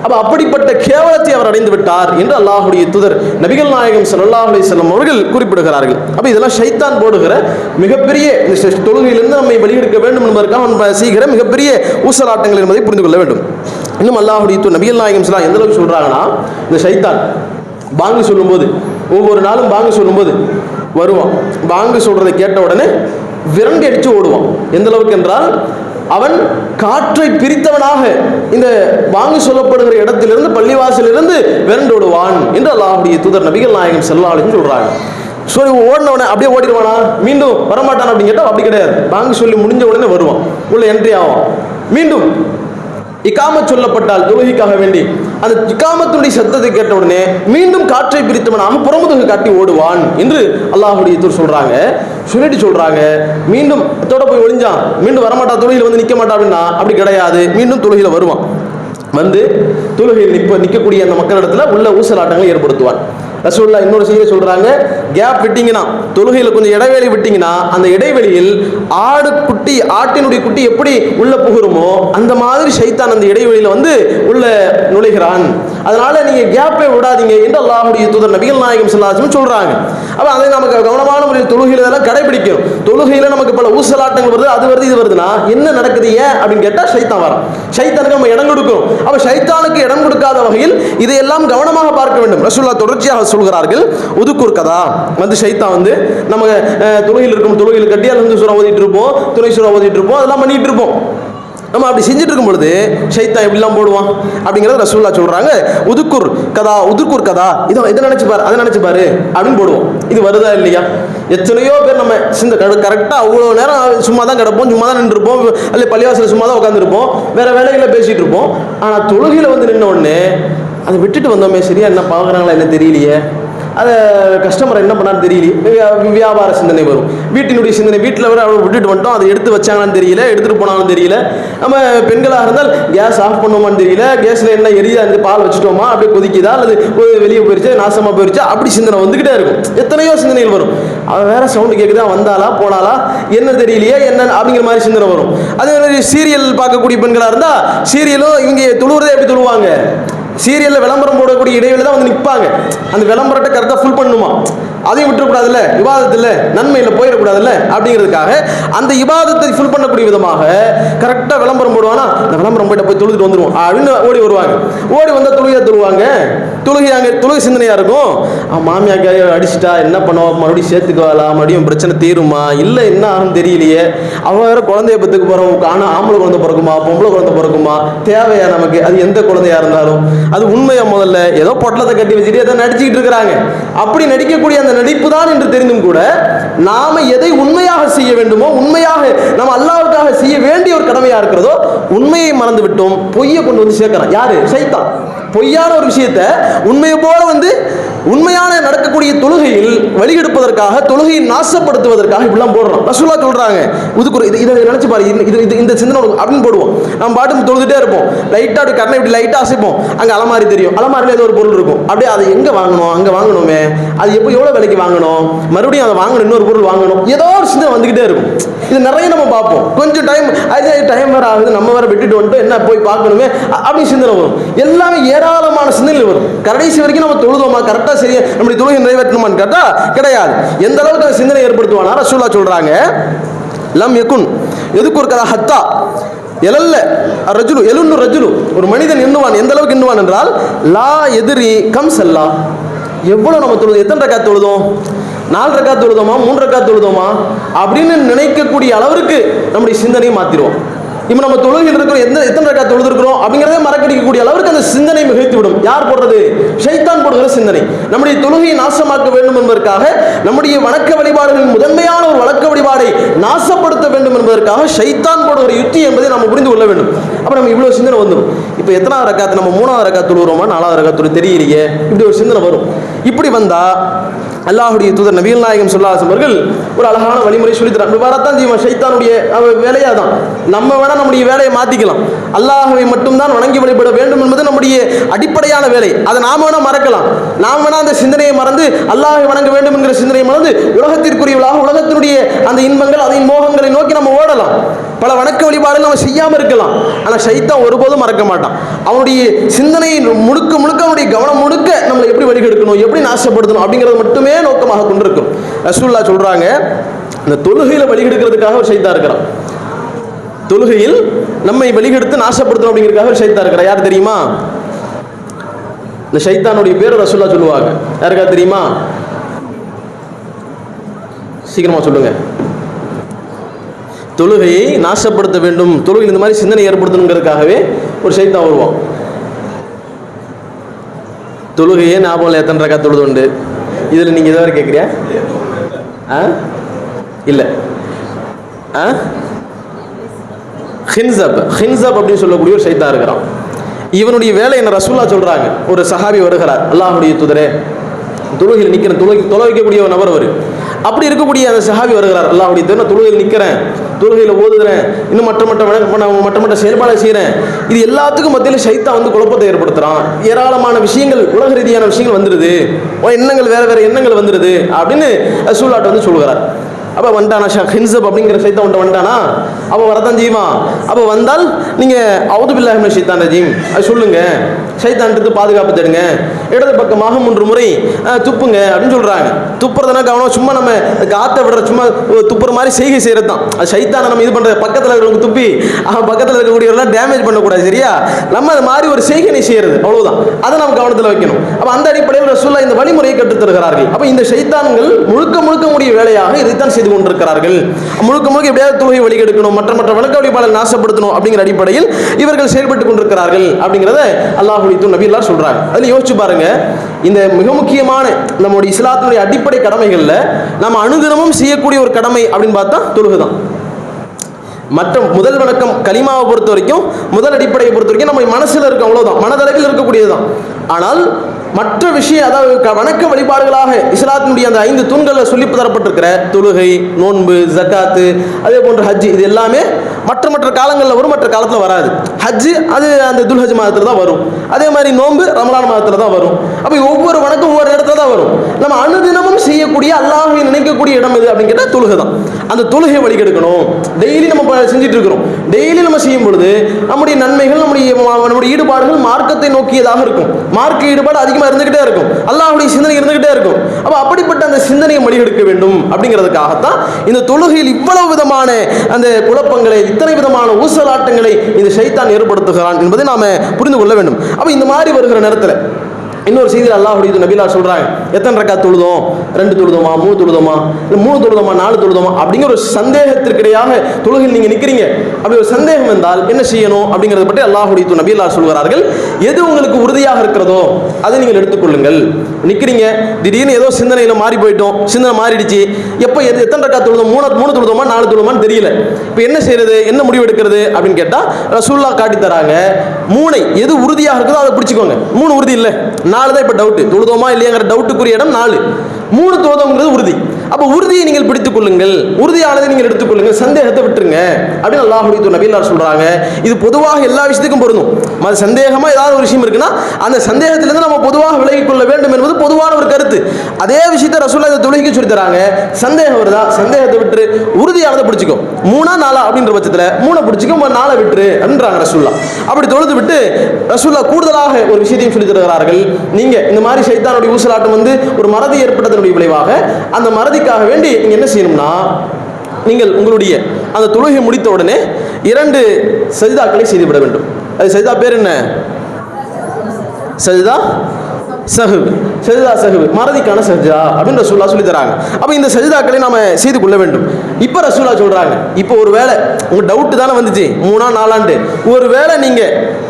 அப்ப அப்படிப்பட்ட கேவலத்தை அவர் அடைந்து விட்டார் என்று அல்லாஹ்வுடைய தூதர் நபிகள் நாயகம் ஸல்லல்லாஹு அலைஹி வஸல்லம் அவர்கள் குறிப்பிடுகிறார்கள். அப்ப இதெல்லாம் ஷைத்தான் போடுகிற மிகப்பெரிய தொழுகையிலிருந்து நம்மை வெளியெடுக்க வேண்டும் என்பதற்காக அவன் செய்கிற மிகப்பெரிய ஊசலாட்டங்கள் என்பதை புரிந்து கொள்ள வேண்டும். இன்னும் அல்லாஹ்வுடைய தூதர் நபிகள் நாயகம் ஸல்லல்லாஹு எந்த அளவுக்கு சொல்றாங்கன்னா, இந்த ஷைத்தான் பாங்கு சொல்லும்போது, ஒவ்வொரு நாளும் பாங்கு சொல்லும்போது வருவான். பாங்கு சொல்றதை கேட்ட உடனே விரண்டி அடிச்சு ஓடுவான். எந்த அளவுக்கு என்றால், அவன் காற்றை பிரித்தவனாக இந்த பாங்கு சொல்லப்படுகிற இடத்திலிருந்து பள்ளிவாசலிருந்து விரண்டோடுவான் என்று அல்லாஹ்வுடைய தூதர் நபிகள் நாயகம் ஸல்லல்லாஹு அலைஹி வஸல்லம் சொல்றாங்க. சொல்லி ஓடினவனை அப்படியே ஓடிடுவானா, மீண்டும் வரமாட்டான் அப்படின்னு கேட்டால் அப்படி கிடையாது. பாங்கு சொல்லி முடிஞ்ச உடனே வருவான், உள்ள என்ட்ரி ஆவான். மீண்டும் இகாமத் சொல்லப்பட்டால் தொழுகைக்காக வேண்டி அந்த இகாமத்துடைய சத்தத்தை கேட்ட உடனே மீண்டும் காற்றை பிரித்தவனாக புறமுதுகு காட்டி ஓடுவான் என்று அல்லாஹ்வுடைய தூதர் சொல்றாங்க. சொல்லிட்டு சொல்றாங்க, மீண்டும் அதோட போய் ஒளிஞ்சான், மீண்டும் வரமாட்டா, தொழுகையில் வந்து நிற்க மாட்டா அப்படின்னா அப்படி கிடையாது, மீண்டும் தொழுகையில் வருவான். வந்து தொழுகையில் நிற்கக்கூடிய அந்த மக்களிடத்துல உள்ள ஊசலாட்டங்களை ஏற்படுத்துவான். ரசூலுல்லாஹ் இன்னொரு செய்தி சொல்றாங்க, கேப் விட்டீங்கன்னா, தொழுகையில் கொஞ்சம் இடைவெளி விட்டீங்கன்னா, அந்த இடைவெளியில் ஆட்டினுடைய குட்டி எப்படி உள்ள புகுருமோ அந்த மாதிரி ஷைத்தான் அந்த இடைவெளியில வந்து உள்ள நுழைகிறான். அதனால நீங்க கேப்பே விடாதீங்க என்று அல்லாஹ்வுடைய தூதர் நபிகள் நாயகம் ஸல்லல்லாஹு அலைஹி வஸல்லம் சொல்றாங்க. அப்ப அதை நமக்கு கவனமான முறையில் தொழுகையில இதெல்லாம் கடைபிடிக்கணும். தொழுகையில நமக்கு பல ஊசலாட்டங்கள் வருது, அது வருது, இது வருதுன்னா என்ன நடக்குது ஏன் அப்படின்னு கேட்டா ஷைத்தான் வரான். ஷைத்தானுக்கு நம்ம இடம் கொடுக்கிறோம். அப்ப ஷைத்தானுக்கு இடம் கொடுக்காத வகையில் இதையெல்லாம் கவனமாக பார்க்க வேண்டும். ரசூலுல்லாஹ் தொடர்ச்சியாக சொல்கிறார்கள், உதுக்குர் கதா, வந்து ஷைத்தான் வந்து நம்ம தொழுகையில் இருக்கும், தொழுகையில் கட்டி அல்ஹம்து சூரா ஓதிட்டு இருப்போம், துணை சூரா ஓதிட்டு இருப்போம், அதெல்லாம் பண்ணிட்டு இருப்போம். நம்ம அப்படி செஞ்சுட்டு இருக்கும் பொழுது ஷைத்தான் எப்படிலாம் போடுவான் அப்படிங்கிறத ரசூலுல்லாஹ் சொல்றாங்க, உதுக்குர் கதா, இதை நினைச்சு பாரு, அதை நினைச்சு பாரு அப்படின்னு போடுவோம். இது வருதா இல்லையா? எத்தனையோ பேர் நம்ம கரெக்டாக அவ்வளோ நேரம் சும்மா தான் கிடப்போம், சும்மா தான் நின்றுருப்போம், அல்ல பள்ளிவாசல சும்மா தான் உட்காந்துருப்போம், வேற வேலைகளை பேசிட்டு இருப்போம். ஆனால் தொழுகையில் வந்து நின்ன உடனே அதை விட்டுட்டு வந்தோமே, சரியா என்ன பார்க்குறாங்களா என்ன தெரியலையே, அதை கஸ்டமர் என்ன பண்ணான்னு தெரியலையே, வியாபார சிந்தனை வரும், வீட்டினுடைய சிந்தனை, வீட்டில் வர அவ்வளோ விட்டுட்டு வந்துட்டோம், அதை எடுத்து வச்சாங்கன்னு தெரியல, எடுத்துகிட்டு போனாலும் தெரியல, நம்ம பெண்களாக இருந்தால் கேஸ் ஆஃப் பண்ணுவோமான்னு தெரியல, கேஸில் என்ன எரியுதா, அந்த பால் வச்சுட்டோமா, அப்படியே கொதிக்குதா, அல்லது வெளியே போயிருச்சா, நாசமாக போயிருச்சா, அப்படி சிந்தனை வந்துக்கிட்டே இருக்கும். எத்தனையோ சிந்தனைகள் வரும். அவன் வேற சவுண்டு கேட்குதா, வந்தாலா போனாலா என்ன தெரியலையே என்ன அப்படிங்கிற மாதிரி சிந்தனை வரும். அதே மாதிரி சீரியல் பார்க்கக்கூடிய பெண்களாக இருந்தால் சீரியலும் இவங்க தொழுவுறதே எப்படி தொழுவாங்க, சீரியல்ல விளம்பரம் போடக்கூடிய இடைவெளி தான் வந்து நிற்பாங்க. அந்த விளம்பரத்தை கரெக்டாக ஃபுல் பண்ணணுமா, அதையும் விட்டுறக்கூடாதுல்ல, விவாதத்தில் நன்மையில் போயிடக்கூடாதுல்ல அப்படிங்கிறதுக்காக அந்த விவாதத்தை ஃபுல் பண்ணக்கூடிய விதமாக கரெக்டாக விளம்பரம் போடுவானா, இந்த விளம்பரம் போயிட்டு போய் தொழுதுட்டு வந்துடுவோம் அப்படின்னு ஓடி வருவாங்க. ஓடி வந்தால் தொழுகையாக தொழுவாங்க, தொழுகை சிந்தனையாக இருக்கும். மாமியாக்கு அடிச்சுட்டா என்ன பண்ணுவோம், மறுபடியும் சேர்த்துக்குவாளா, மறுபடியும் பிரச்சனை தீருமா, இல்லை என்ன ஆகும் தெரியலையே, அவன் வேற குழந்தைய பத்துக்கு போகிறோம், ஆனால் ஆம்பளை குழந்தை பிறக்குமா பொம்பளை குழந்தை பிறக்குமா, தேவையா நமக்கு, அது எந்த குழந்தையா இருந்தாலும் அது உண்மையா, முதல்ல ஏதோ பொட்டலத்தை கட்டி வச்சுட்டு ஏதோ நடிச்சுக்கிட்டு இருக்கிறாங்க. அப்படி நடிக்கக்கூடிய அந்த நடிப்பு தான் என்று தெரிந்தும் கூட நாம எதை உண்மையாக செய்ய வேண்டுமோ, உண்மையாக நம்ம அல்லாஹ்வுக்காக செய்ய வேண்டிய ஒரு கடமையா இருக்கிறதோ உண்மையை மறந்து விட்டோம், பொய்யை கொண்டு வந்து சேர்க்கிறான். யாரு? ஷைத்தான். பொய்யான ஒரு விஷயத்தை உண்மையை போல வந்து உண்மையான நடக்கக்கூடிய தொழுகையில் வழிகெடுப்பதற்காக, தொழுகையை நாசப்படுத்துவதற்காக இப்படிலாம் போடுறோம். ரசூலுல்லாஹ் சொல்றாங்க, இதை நினைச்சு பாரு, இந்த சிந்தனை அப்படின்னு போடுவோம். நம்ம பாட்டு தொழுதுட்டே இருப்போம், லைட்டா அப்படி கண்ணை இப்படி லைட்டா அசைப்போம், அங்க அலமாரி தெரியும், அலமாரியில் ஏதோ ஒரு பொருள் இருக்கும், அப்படியே அதை எங்க வாங்கணும், அங்க வாங்கணுமே, அது எப்போ எவ்வளவு விலைக்கு வாங்கணும், மறுபடியும் அதை வாங்கணும், இன்னொரு பொருள் வாங்கணும், ஏதோ ஒரு சிந்தனை வந்துகிட்டே இருக்கும். இது நிறைய நம்ம பார்ப்போம். கொஞ்சம் டைம் வேற ஆகுது, நம்ம வேற விட்டுட்டு வந்துட்டு என்ன போய் பார்க்கணுமே அப்படின்னு சிந்தனை வரும். எல்லாமே ஏராளமான சிந்தனைகள் வரும். கடைசி வரைக்கும் நம்ம தொழுதோமா, கரெக்டா சரியா நம்முடைய தொழுகை நிறைவேற்றணுமான்னு கேட்டா கிடையாது. எந்த அளவுக்கு அந்த சிந்தனை ஏற்படுத்துவானா, ரசூலுல்லாஹ் சொல்றாங்க, லம் யகுன் எதுக்கு ஒரு கதா ஹத்தா எழல்ல ரஜுலு எழுன்னு ரஜுலு, ஒரு மனிதன் எண்ணுவான். எந்த அளவுக்கு எண்ணுவான் என்றால், லா எதிரி கம் செல்லா, எவ்வளவு நம்ம தொழுது, எத்தனை ரக்காத் தொழுதோம், 4 ரக்காத் தொழுதோமா, 3 ரக்காத் தொழுதோமா அப்படின்னு நினைக்கக்கூடிய அளவிற்கு நம்முடைய சிந்தனையை மாத்திடுவோம். இப்போ நம்ம தொழுகையில் இருக்கிறோம், எத்தனை ரக்காத் தொழுதுருக்கிறோம் அப்படிங்கிறதே மறக்கடிக்கக்கூடிய அளவுக்கு அந்த சிந்தனை மிகைத்து விடும். யார் போடுறது? ஷைத்தான் போடுகிற சிந்தனை. நம்முடைய தொழுகையை நாசமாக்க வேண்டும் என்பதற்காக, நம்முடைய வணக்க வழிபாடுகளின் முதன்மையான ஒரு வணக்க வழிபாடை நாசப்படுத்த வேண்டும் என்பதற்காக ஷைத்தான் போடுகிற யுக்தி என்பதை நம்ம புரிந்து கொள்ள வேண்டும். அப்போ நம்ம இவ்வளோ சிந்தனை வந்துடும். இப்போ எத்தனாவது ரக்காத்து, நம்ம 3வது ரக்காத் தொழுகிறோமா 4வது ரக்காத் தொழு தெரியலையே, இப்படி ஒரு சிந்தனை வரும். இப்படி வந்தா அல்லாஹ்வுடைய தூதர் நபிகள் நாயகம் ஸல்லல்லாஹு அலைஹி வஸல்லம் அவர்கள் ஒரு அழகான வழிமுறை சொல்லித்தராங்க. வரத்தான் செய்வோம், ஷைத்தானுடைய வேலையாக தான். நம்ம வேணா நம்முடைய வேலையை மாற்றிக்கலாம், அல்லாஹ்வை மட்டும்தான் வணங்கி வழிபட வேண்டும் என்பது நம்முடைய அடிப்படையான வேலை. அதை நாம் வேணா மறக்கலாம், நாம் வேணா அந்த சிந்தனையை மறந்து அல்லாஹ்வை வணங்க வேண்டும் என்கிற சிந்தனையை மறந்து உலகத்திற்குரியவளாக உலகத்தினுடைய அந்த இன்பங்கள், அதன் மோகங்களை நோக்கி நம்ம ஓடலாம். பல வணக்க வழிபாடுகள் நம்ம செய்யாமல் இருக்கலாம். ஆனால் ஷைத்தான் ஒருபோதும் மறக்க மாட்டான். அவனுடைய சிந்தனையை முழுக்க அவனுடைய கவனம் முழுக்க நம்மளை எப்படி வழிகெடுக்கணும், எப்படி நாசப்படுத்தணும் அப்படிங்கிறது மட்டுமே நோக்கமாக கொண்டிருக்கும். ரசூலுல்லாஹ் சொல்றாங்க, இந்த தொழுகையில வழிகெடுக்கிறதுக்காக ஒரு ஷைத்தான் இருக்கிறான். தொழுகையில் நம்மை வழிகெடுத்து நாசப்படுத்தணும் அப்படிங்கிறதுக்காக ஒரு ஷைத்தான் இருக்கிறான். யார் தெரியுமா? இந்த ஷைத்தானுடைய பேர் ரசூலுல்லாஹ் சொல்லுவாங்க. யாருக்கா தெரியுமா? சீக்கிரமா சொல்லுங்க. தொழுகையை நாசப்படுத்த வேண்டும், தொழுகையில் இந்த மாதிரி சிந்தனை ஏற்படுத்தணுங்கிறதுக்காகவே ஒரு ஷைத்தான் வருவான். தொழுகையே ஞாபகம் எத்தனை ரக்காத் தொழுது உண்டு? இதில் நீங்கள் எதாவது கேட்குறியா? இல்லை. ஹின்சப் அப்படின்னு சொல்லக்கூடிய ஒரு ஷைத்தான் இருக்கிறான். இவனுடைய வேலை என்ன ரசூலுல்லாஹ் சொல்றாங்க. ஒரு சஹாபி வருகிறார், அல்லாஹ்வுடைய தூதரே, தொழுகையில் நிற்கிற தொலை வைக்கக்கூடிய ஒரு நபர் அவர். அப்படி இருக்கக்கூடிய அந்த சஹாபி வருகிறார், அல்லாஹ்வுடைய தூதர், நான் தொழுகையில் நிற்கிறேன், தொழுகையில் ஓதுகிறேன், இன்னும் மற்ற செயல்பாடு செய்கிறேன், இது எல்லாத்துக்கும் மத்தியில் ஷைத்தான் வந்து குழப்பத்தை ஏற்படுத்துறான், ஏராளமான விஷயங்கள் உலக ரீதியான விஷயங்கள் வந்துடுது, எண்ணங்கள் வேற வேற எண்ணங்கள் வந்துடுது அப்படின்னு ரசூலுல்லாஹ் வந்து சொல்கிறார். அப்போ வந்துட்டானா ஹின்சப் அப்படிங்கிற சைத்தான் வந்துட்டானா? அப்போ வரதான் செய்வான். அப்போ வந்தால் நீங்கள் அவுது பில்லாஹி மினஷ் ஷைத்தானிர் ரஜீம் அது சொல்லுங்க, ஷைத்தான்ட்டு பாதுகாப்பு தேடுங்க, இடது பக்கமாக 3 முறை துப்புங்க அப்படின்னு சொல்கிறாங்க. துப்புறதுனா கவனம், சும்மா நம்ம காற்றை விடுற சும்மா துப்புற மாதிரி செய்கை செய்கிறது தான். அது ஷைத்தானை நம்ம இது பண்ணுற பக்கத்தில் இருக்கிறவங்க துப்பி பக்கத்தில் இருக்கக்கூடியவரெல்லாம் டேமேஜ் பண்ணக்கூடாது, சரியா? நம்ம அது மாதிரி ஒரு செய்கை செய்கிறது, அவ்வளோதான். அதை நம்ம கவனத்தில் வைக்கணும். அப்போ அந்த அடிப்படையில் ரசூலுல்லாஹ் இந்த வழிமுறையை கற்றுத்தருகிறார்கள். அப்போ இந்த ஷைத்தான்கள் முழுக்க முடிய வேலையாக இதைத்தான் செய்து கொண்டிருக்கிறார்கள். முழுக்க எப்படியாவது தொழுகை வழிகெடுக்கணும், மற்ற வணக்க வழிபாடுகளை நாசப்படுத்தணும் அப்படிங்கிற அடிப்படையில் இவர்கள் செயல்பட்டுக் கொண்டிருக்கிறார்கள் அப்படிங்கிறத அல்லாஹ்வுடைய தூதர் நபி எல்லாம் சொல்றாங்க. அதில் யோசிச்சு பாருங்க, இந்த மிக முக்கியமான நம்முடைய இஸ்லாத்தினுடைய அடிப்படை கடமைகள்ல நம்ம அனுதினமும் செய்யக்கூடிய ஒரு கடமை அப்படின்னு பார்த்தா தொழுகை தான். மற்ற முதல் வணக்கம் கலிமாவை பொறுத்த வரைக்கும், முதல் அடிப்படையை பொறுத்த வரைக்கும் நம்ம மனசில் இருக்க, அவ்வளோதான், மனதளவில் இருக்கக்கூடியதுதான். ஆனால் மற்ற விஷயம், அதாவது வணக்க வழிபாடுகளாக இஸ்லாத்தினுடைய அந்த 5 தூண்களில் சொல்லி தரப்பட்டிருக்கிற தொழுகை, நோன்பு, ஜக்காத்து, அதே போன்ற ஹஜ்ஜு, இது எல்லாமே மற்ற காலங்களில் வரும், மற்ற காலத்தில் வராது. ஹஜ்ஜு அது அந்த துல்ஹஜ் மாதத்தில் தான் வரும். அதே மாதிரி நோன்பு ரமலான் மாதத்தில் தான் வரும். அப்போ ஒவ்வொரு வணக்கம் ஒவ்வொரு இடத்துல தான் வரும். நம்ம அனுதினமும் செய்யக்கூடிய, அல்லாஹ்வை நினைக்கக்கூடிய இடம் எது அப்படின்னு கேட்டால் தொழுகை தான். அந்த தொழுகை வழிகெடுக்கணும். டெய்லி நம்ம செஞ்சுட்டு இருக்கிறோம். டெய்லி நம்ம செய்யும் பொழுது நம்முடைய நன்மைகள், நம்முடைய ஈடுபாடுகள் மார்க்கத்தை நோக்கியதாக இருக்கும். மார்க்க ஈடுபாடு அதிகமாக இருந்துகிட்டே இருக்கும், அல்லாஹ்வுடைய சிந்தனை இருந்துகிட்டே இருக்கும். அப்போ அப்படிப்பட்ட அந்த சிந்தனையை வழிகெடுக்க வேண்டும் அப்படிங்கிறதுக்காகத்தான் இந்த தொழுகையில் இவ்வளவு விதமான அந்த குழப்பங்களை, இத்தனை விதமான ஊசலாட்டங்களை இந்த ஷைத்தான் ஏற்படுத்துகிறான் என்பதை நாம புரிந்து கொள்ள வேண்டும். அப்போ இந்த மாதிரி வருகிற நேரத்தில் இன்னொரு செய்தி அல்லாஹ்வுடைய நபிலா சொல்றாங்க, எத்தனை ரக்காத் தொழுதோம், 2 தொழுதோமா, 3 தொழுதோமா, 3 தொழுதோமா, 4 தொழுதோமா அப்படிங்கிற ஒரு சந்தேகத்திற்கிடையாக தொழுகையில் நீங்க நிக்கிறீங்க. அப்படி ஒரு சந்தேகம் வந்தால் என்ன செய்யணும் அப்படிங்கறத பற்றி அல்லாஹ்வுடைய நபிலா சொல்கிறார்கள். எது உங்களுக்கு உறுதியாக இருக்கிறதோ அதை நீங்கள் எடுத்துக்கொள்ளுங்கள். நிக்கிறீங்க, திடீர்னு ஏதோ சிந்தனையில மாறி போயிட்டோம், சிந்தனை மாறிடுச்சு, எப்போ எத்தனை ரக்காத் தொழுதோம், 3 தொழுதோமா 4 தொழுதோமான்னு தெரியல, இப்போ என்ன செய்யறது, என்ன முடிவு எடுக்கிறது அப்படின்னு கேட்டா ரசூலுல்லாஹ் காட்டி தராங்க. 3 எது உறுதியாக இருக்குதோ அதை பிடிச்சிக்கோங்க. 3 உறுதி இல்லை, 4 தான் இப்போ டவுட், தொழுதோமா இல்லையாங்கிற டவுட்டுக்குரிய இடம் 4, 3 தொழுதோங்கிறது உறுதி. அப்போ உறுதியை நீங்கள் பிடித்துக் கொள்ளுங்கள், உறுதியானதை நீங்கள் எடுத்துக்கொள்ளுங்கள், சந்தேகத்தை விட்டுருங்க அப்படின்னு அல்லாஹ்வுடைய நபியல்லார் சொல்றாங்க. இது பொதுவாக எல்லா விஷயத்துக்கும் பொருந்தும். சந்தேகமா ஏதாவது ஒரு விஷயம் இருக்குன்னா அந்த சந்தேகத்திலிருந்து நம்ம பொதுவாக விலகிக் கொள்ள வேண்டும் என்பது பொதுவான ஒரு கருத்து. அதே விஷயத்தை ரசூலுல்லாஹ் இந்த தொழுகைக்கு சொல்லி தராங்க. சந்தேகம் வருதா, சந்தேகத்தை விட்டு உறுதியானதை பிடிச்சிக்கோ. 3 4 அப்படின்ற பட்சத்தில் 3 பிடிச்சிக்கோ, 4 விட்டுரு அப்படின்றாங்க ரசூலுல்லாஹ். அப்படி தொழுது விட்டு ரசூலுல்லாஹ் கூடுதலாக ஒரு விஷயத்தையும் சொல்லி தருகிறார்கள். நீங்க இந்த மாதிரி ஷைத்தானுடைய ஊசலாட்டம் வந்து ஒரு மறதி ஏற்பட்டதனுடைய விளைவாக, அந்த மறதிக்காக வேண்டி நீங்க என்ன செய்யணும்னா, நீங்கள் உங்களுடைய அந்த தொழுகை முடித்த உடனே 2 சஜிதாக்களை செய்துவிட வேண்டும். அது சஜிதா பேர் என்ன? சஜிதா சஹ்வ், சஜிதா சஹ்வ், மறதிக்கான சஜிதா அப்படின்னு ரசூலுல்லாஹ் சொல்லி தராங்க. அப்போ இந்த சஜிதாக்களை நாம செய்து கொள்ள வேண்டும். இப்போ ரசூலுல்லாஹ் சொல்றாங்க, இப்போ ஒரு வேளை உங்க டவுட் தானே வந்துச்சு 3 4 ஒரு வேளை நீங்க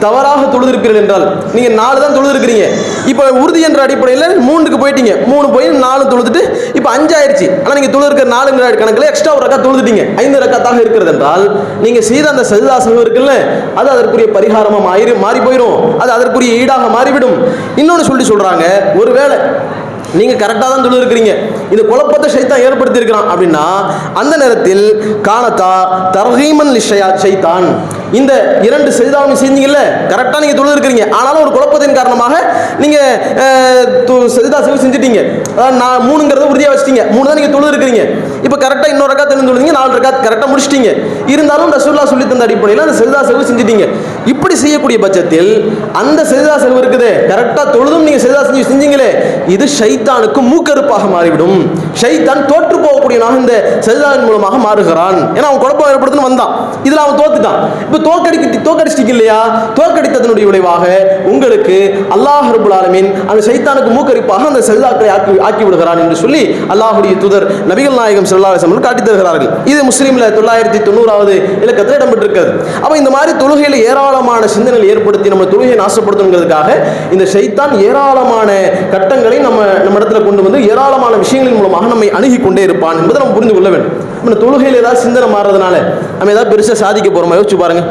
தவறாக தொழுதிருப்பீர்கள் என்றால், நீங்க 4 தான் தொழுதிருக்கிறீங்க, இப்போ உறுதி என்ற அடிப்படையில் 3க்கு போயிட்டீங்க, 3 போய் 4 தொழுதுட்டு இப்போ 5 ஆயிடுச்சு. ஆனால் நீங்க தொழுதிருக்கிற 4 கணக்கில் எக்ஸ்ட்ரா ஒரு ரக்காத் தொழுதுட்டீங்க, 5 ரக்காத்தாக இருக்கிறது என்றால் நீங்க செய்த அந்த சஜிதா சஹ்வ் இருக்குல்ல, அது அதற்குரிய பரிகாரமா மாறி போயிடும், அது அதற்குரிய ஈடாக மாறிவிடும். இன்னொன்று சொல்றாங்க, ஒருவேளை நீங்க கரெக்டா தான் தொழுதிருக்கிறீங்க, இந்த குழப்பத்தை ஷைத்தான் ஏற்படுத்தி இருக்கிறான் அப்படின்னா அந்த நேரத்தில் கானதா தர்ஹீமன் லிஷைத்தான், இந்த 2 சஜிதாவும் செஞ்சீங்கல்ல, கரெக்டா நீங்க தொழுதிருக்கிறீங்க, ஆனாலும் ஒரு குழப்பத்தின் காரணமாக நீங்க சஜிதா செஞ்சுட்டீங்க, அதாவது 3ங்கிறத உறுதியா வச்சிட்டீங்க, 3 தான் நீங்க தொழுதிருக்கிறீங்க, இப்போ கரெக்டா இன்னொரு ரக்காத் தொழுதீங்க, 4 ரக்காத் கரெக்டா முடிச்சிட்டீங்க, இருந்தாலும் ரசூலுல்லாஹ் சொல்லி தந்த அடிப்படையில் அந்த சஜிதா செஞ்சுட்டீங்க. இப்படி செய்யக்கூடிய பட்சத்தில் அந்த சஜிதா இருக்குது, கரெக்டா தொழுதும் நீங்க சஜிதா செஞ்சீங்களே, இது ஷைத்தானுக்கு மூக்கறுப்பாக மாறிவிடும். ஷைத்தான் தோற்று போகக்கூடியவனாக இந்த சஜிதாவின் மூலமாக மாறுகிறான். ஏன்னா அவன் குழப்பம் ஏற்படுத்தணும் வந்தான், இதுல அவன் தோத்துட்டான். இப்போ தோற்கடிச்சிட்டீங்க இல்லையா, தோற்கடித்ததனுடைய விளைவாக உங்களுக்கு அல்லாஹ் ரப்பல் ஆலமீன் அந்த ஷைத்தானுக்கு மூக்கரிப்பாக அந்த சஜிதாக்களை ஆக்கி விடுகிறான் என்று சொல்லி அல்லாஹ்வுடைய தூதர் நபிகள் நாயகம் ஸல்லல்லாஹு அலைஹி வஸல்லம் காட்டி தருகிறார்கள். இது முஸ்லிம்ல 990வது இலக்கத்தில் இடம்பெற்றிருக்கிறது. அப்ப இந்த மாதிரி தொழுகையில ஏராளமான சிந்தனைகள் ஏற்படுத்தி நம்ம தொழுகையை நாசப்படுத்தணுங்கிறதுக்காக இந்த ஷைத்தான் ஏராளமான கட்டங்களை நம்ம இடத்துல கொண்டு வந்து ஏராளமான விஷயங்களின் மூலமாக நம்மை அணுகி கொண்டே இருப்பான் என்பதை நம்ம புரிந்து கொள்ள வேண்டும். நம்ம தொழுகையில் ஏதாவது சிந்தனை மாறுறதுனால நம்ம ஏதாவது பெருசாக சாதிக்க போறோமா? யோசிச்சு பாருங்க.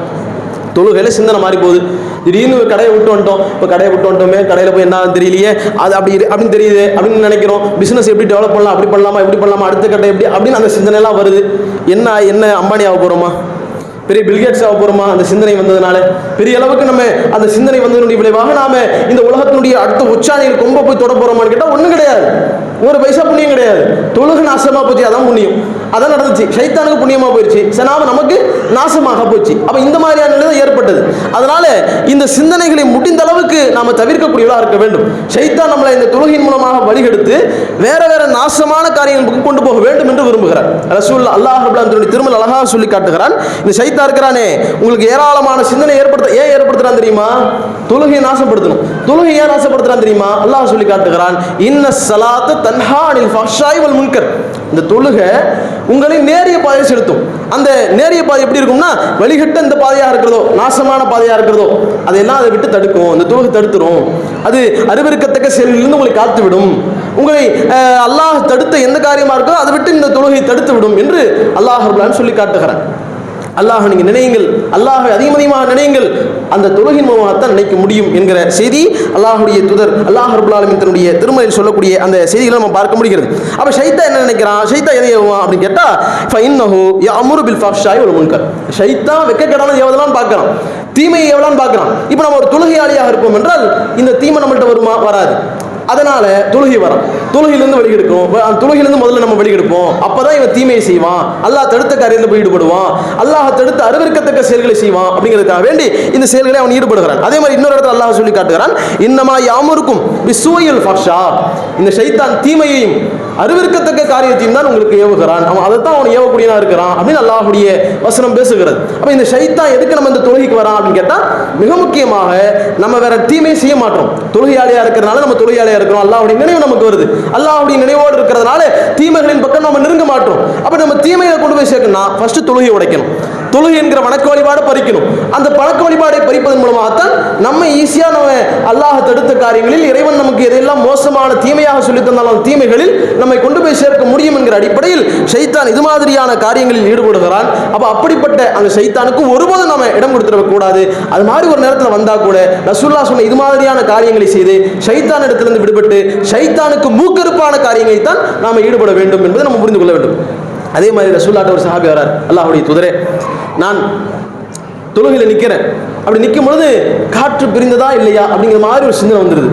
தொழுகையில் சிந்தனை மாறி போகுது. திடீர்னு கடையை விட்டு வந்துட்டோம், இப்போ கடையை விட்டு வந்துட்டோமே, கடையில் போய் என்ன தெரியலையே, அது அப்படின்னு தெரியுது அப்படின்னு நினைக்கிறோம். பிஸ்னஸ் எப்படி டெவலப் பண்ணலாம், அப்படி பண்ணலாமா, இப்படி பண்ணலாமா, அடுத்த கட்டை எப்படி அப்படின்னு அந்த சிந்தனைலாம் வருது. என்ன அம்பானி ஆக போகிறோமா, பெரிய பில்கேட்ஸ் ஆக போகிறோமா? அந்த சிந்தனை வந்ததுனால பெரிய அளவுக்கு நம்ம அந்த சிந்தனை வந்ததனுடைய விளைவாக நாம இந்த உலகத்தினுடைய அடுத்த உச்சாணியில் கொம்ப போய் தொட போகிறோமான்னு கேட்டால் ஒன்றும் கிடையாது. ஒரு பைசா புண்ணியம் கிடையாது. தொழுகு நாசமாக போச்சு, அதான் புண்ணியம். அதான் நடந்துச்சு. ஷைத்தானுக்கு புண்ணியமாக போயிடுச்சு, சனாம நமக்கு நாசமாக போச்சு. அப்போ இந்த மாதிரியான நிலை தான் ஏற்பட்டது. அதனால இந்த சிந்தனைகளை முடிந்த அளவுக்கு நாம தவிர்க்கக்கூடியவர்களாக இருக்க வேண்டும். ஷைத்தான் நம்மளை இந்த தொழுகையின் மூலமாக வழிகெடுத்து வேற வேற நாசமான காரியங்களுக்கு கொண்டு போக வேண்டும் என்று விரும்புகிறார். ரசூல் அல்லாஹ் தன்னுடைய திருமல் அழகாக சொல்லி காட்டுகிறான். இந்த ஷைத்தான் இருக்கிறானே உங்களுக்கு ஏராளமான சிந்தனை ஏற்படுத்துறான் தெரியுமா? தொழுகையை நாசப்படுத்தணும். தொழுகை ஏன் நாசப்படுத்துறான் தெரியுமா? அல்லாஹ் சொல்லி காட்டுகிறான், இன்ன ஸலாத்த தன்ஹா அனில் ஃபஹ்ஷாய் வல் முன்கர். இந்த தொழுகை உங்களை நேரிய பாதையை செலுத்தும். அந்த நேரிய பாதை எப்படி இருக்கும்னா, வழிகட்ட இந்த பாதையாக இருக்கிறதோ, நாசமான பாதையாக இருக்கிறதோ, அதையெல்லாம் அதை விட்டு தடுக்கும். இந்த தொழுகை தடுத்துரும். அது அருவருக்கத்தக்க செயலிலிருந்து உங்களை காத்து விடும். உங்களை அல்லாஹ் தடுத்த எந்த காரியமாக இருக்கோ அதை விட்டு இந்த தொழுகை தடுத்து விடும் என்று அல்லாஹ் ரப்பல் ஆலமீன் சொல்லி காட்டுகிறான். அல்லாஹ் நீங்க நினையுங்கள், அல்லாஹை அதிகமாக நினையுங்கள், அந்த தொழுகையின் மூலமாகத்தான் நினைக்க முடியும் என்கிற செய்தி அல்லாஹுடைய தூதர் அல்லாஹ் ரப்பல் ஆலமீன் தன்னுடைய திருமறையில் சொல்லக்கூடிய அந்த செய்திகளை நம்ம பார்க்க முடிகிறது. அப்ப ஷைத்தான் என்ன நினைக்கிறான், ஷைத்தான் எதை ஏவுவான் அப்படின்னு கேட்டா, ஃபஇன்னஹு யஅமுரு பில் ஃபஹ்ஷாய் வல் முன்கர். ஷைத்தான் வெட்கக்கேடான ஏவதெல்லாம் பார்க்கறான், தீமையை ஏவலான்னு பார்க்கறான். இப்போ நம்ம ஒரு தொழுகையாளியாக இருப்போம் என்றால் இந்த தீமை நம்மள்ட்ட வருமா? வராது. அதனால தொழுகை வரும். தொழுகையிலிருந்து வெளியெடுக்கும். தொழுகையிலிருந்து முதல்ல நம்ம வெளியெடுப்போம். அப்பதான் இவன் தீமையை செய்வான், அல்லாஹ் தடுத்த காரியத்தில் போய் ஈடுபடுவான், அல்லாஹ் தடுத்து அருவருக்கத்தக்க செயல்களை செய்வான். அப்படிங்கிறதுக்காக வேண்டி இந்த செயல்களை அவன் ஈடுபடுகிறான். அதே மாதிரி இன்னொரு இடத்துல அல்லாஹ் சொல்லி காட்டுகிறான், இன்னமா யாமுருக்கும் பிஸ்ஸூஇல் ஃபஹ்ஷா. இந்த ஷைத்தான் தீமையையும் அருவருக்கத்தக்க காரியத்தையும் தான் உங்களுக்கு ஏவுகிறான். அவன் அதைத்தான் அவன் ஏவக்கூடியனா இருக்கிறான் அப்படின்னு அல்லாஹ்வுடைய வசனம் பேசுகிறது. அப்ப இந்த ஷைத்தான் எதுக்கு நம்ம இந்த தொழுகைக்கு வரான் அப்படின்னு கேட்டா, மிக முக்கியமாக நம்ம வேற தீமையை செய்ய மாட்டோம். தொழுகையாளியா இருக்கிறதுனால நம்ம தொழுகையாளியா இருக்கிறோம், அல்லாஹ்வுடைய நினைவு நமக்கு வருது. அல்லாஹ்வுடைய நினைவோடு இருக்கிறதுனால தீமைகளின் பக்கம் நம்ம நெருங்க மாட்டோம். அப்ப நம்ம தீமையை கொண்டு போய் சேர்க்கணும்னா ஃபர்ஸ்ட் தொழுகை உடைக்கணும். தொழுகை என்கிற வணக்க வழிபாடு பறிக்கணும். அந்த வணக்க வழிபாடை பறிப்பதன் மூலமாகத்தான் நம்ம ஈஸியா நம்ம அல்லாஹ் தடுத்த காரியங்களில் இறைவன் நமக்கு எதெல்லாம் மோசமான தீமையாக சொல்லி தந்தாலும் தீமைகளில் நம்மை கொண்டு போய் சேர்க்க முடியும் என்கிற அடிப்படையில் ஷைத்தான் இது மாதிரியான காரியங்களில் ஈடுபடுகிறான். அப்ப அப்படிப்பட்ட அந்த ஷைத்தானுக்கு ஒருபோதும் நம்ம இடம் கொடுத்துட கூடாது. அது மாதிரி ஒரு நேரத்தில் வந்தா கூட ரசூலுல்லாஹ் சொன்ன இது மாதிரியான காரியங்களை செய்து ஷைத்தான் இடத்திலிருந்து விடுபட்டு ஷைத்தானுக்கு மூக்கறுப்பான காரியங்களை தான் நாம ஈடுபட வேண்டும் என்பதை நம்ம புரிந்து கொள்ள வேண்டும். அதே மாதிரி ரசூலுல்லாஹ் ஒரு சஹாபி வரார், அல்லாஹ்வுடைய தூதரே, நான் தொழுகையில் நிற்கிறேன். அப்படி நிற்கும் பொழுது காற்று பிரிந்ததா இல்லையா அப்படிங்கிற மாதிரி ஒரு சிந்தனை வந்துடுது.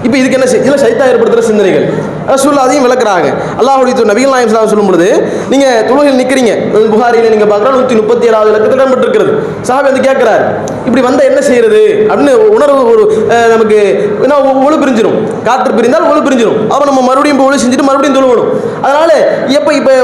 இப்போ இதுக்கு என்ன இதெல்லாம் ஷைத்தான் ஏற்படுத்துகிற சிந்தனைகள். ரசூலுல்லாஹ் அதையும் விளக்குறாங்க. அல்லாஹ்வுடைய தூதர் நபிகள் நாயகம் ஸல்லல்லாஹு அலைஹி வஸல்லம் சொல்லும் பொழுது, நீங்கள் தொழுகையில் நிற்கிறீங்க, புகாரியில் நீங்கள் பார்க்குறா 137வது இலக்கத்தில் இடம்பெற்றிருக்கிறது. சஹாபி வந்து கேட்குறாரு, இப்படி வந்தால் என்ன செய்யறது அப்படின்னு உணர்வு ஒரு நமக்கு என்ன ஒளி பிரிஞ்சிடும். காற்று பிரிந்தால் ஒளி பிரிஞ்சிடும். அப்போ நம்ம மறுபடியும் ஒளி செஞ்சுட்டு மறுபடியும் தொழுவணும். அதனால இப்போ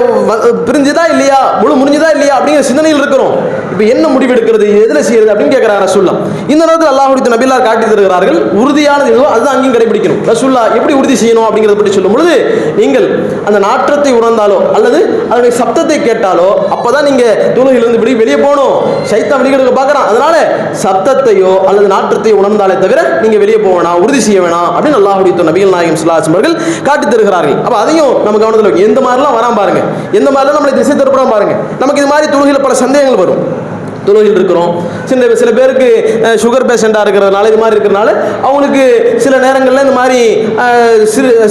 பிரிஞ்சுதா இல்லையா, முழு முடிஞ்சதா இல்லையா அப்படிங்கிற சிந்தனையில் இருக்கிறோம். இப்போ என்ன முடிவு எடுக்கிறது, எதில் செய்யறது அப்படின்னு கேட்குறாரு ரசூலுல்லாஹ். இந்த நேரத்தில் அல்லாஹ்வுடைய நபிகளார் காட்டி தருகிறார்கள், உறுதியானது எதுவோ அதுதான் அங்கேயும் கடைபிடிக்கணும். ரசூலுல்லாஹ் எப்படி உறுதி செய்யணும் அப்படிங்கிறத பற்றி சொல்லும் பொழுது, நீங்கள் அந்த நாற்றத்தை உணர்ந்தாலோ அல்லது அதனுடைய சப்தத்தை கேட்டாலோ அப்பதான் நீங்க தொழுகையிலிருந்து வெளியே போகணும். ஷைத்தான் வெளியிட பார்க்கறான். அதனால சப்தத்தையோ அல்லது நாற்றத்தையோ உணர்ந்தாலே தவிர நீங்க வெளியே போக வேணாம், உறுதி செய்ய வேணாம் அப்படின்னு அல்லாஹ்வுடைய நபிகள் நாயகம் ஸல்லல்லாஹு அலைஹி வஸல்லம் அவர்கள் காட்டி தருகிறார்கள். அப்ப அதையும் நம்ம கவனத்தில் எந்த மாதிரிலாம் வராம பாருங்க, எந்த மாதிரிலாம் நம்மளை திசை திருப்பலாம் பாருங்க. நமக்கு இது மாதிரி தொழுகையில பல சந்தேகங்கள் வரும். தொழுகையில் இருக்கிறோம், சில பேருக்கு சுகர் பேஷண்டாக இருக்கிறதுனால இது மாதிரி இருக்கிறதுனால அவங்களுக்கு சில நேரங்களில் இந்த மாதிரி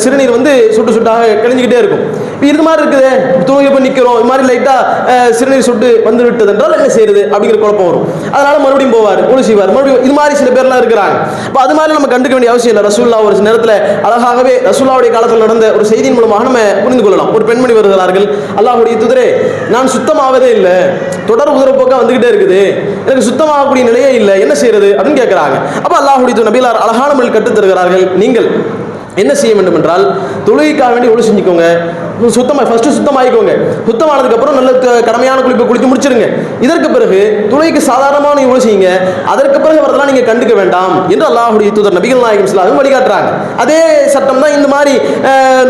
சிறுநீர் வந்து சுட்டாக கிழிஞ்சிக்கிட்டே இருக்கும். இது மாதிரி இருக்குது, தொழுகை போய் நிற்கிறோம், இது மாதிரி லைட்டாக சிறுநீர் சுட்டு வந்து விட்டது என்றால் என்ன செய்யறது அப்படிங்கிற குழப்பம் வரும். அதனால மறுபடியும் போவார், ஒளி செய்வார், மறுபடியும் இது மாதிரி சில பேர்லாம் இருக்கிறாங்க. அப்போ அது மாதிரி நம்ம கண்டுக்க வேண்டிய அவசியம் இல்லை. ரசூலுல்லாஹ் ஒரு நேரத்தில் அழகாகவே ரசூலுல்லாஹ்வுடைய காலத்தில் நடந்த ஒரு செய்தியின் மூலமாக நம்ம புரிந்து கொள்ளலாம். ஒரு பெண்மணி வருகிறார்கள், அல்லாஹ்வுடைய தூதரே, நான் சுத்தமாவதே இல்லை, தொடர் உதரப்போக்கா வந்துகிட்டே இருக்குது, எனக்கு சுத்தமாகக்கூடிய நிலையே இல்லை, என்ன செய்யறது அப்படின்னு கேட்கிறாங்க. அப்ப அல்லாஹ்வுடைய நபிகளார் அழகான முறையில் கற்றுத் தருகிறார்கள். நீங்கள் என்ன செய்ய வேண்டும் என்றால் தொழுகைக்காக வேண்டி ஒளி செஞ்சுக்கோங்க, சுத்தமாயிக்கோங்க. சுத்தமானதுக்கு அப்புறம் நல்ல கடமையான குளிப்பை குளித்து முடிச்சிருங்க. இதற்கு பிறகு தொழுகைக்கு சாதாரணமான ஒளி செய்யுங்க. அதற்கு பிறகு வரதெல்லாம் நீங்க கண்டுக்க வேண்டாம் என்று அல்லாஹ்வுடைய தூதர் நபிகள் நாயகம் ஸல்லல்லாஹு அலைஹி வஸல்லம் வழிகாட்டுறாங்க. அதே சட்டம் தான் இந்த மாதிரி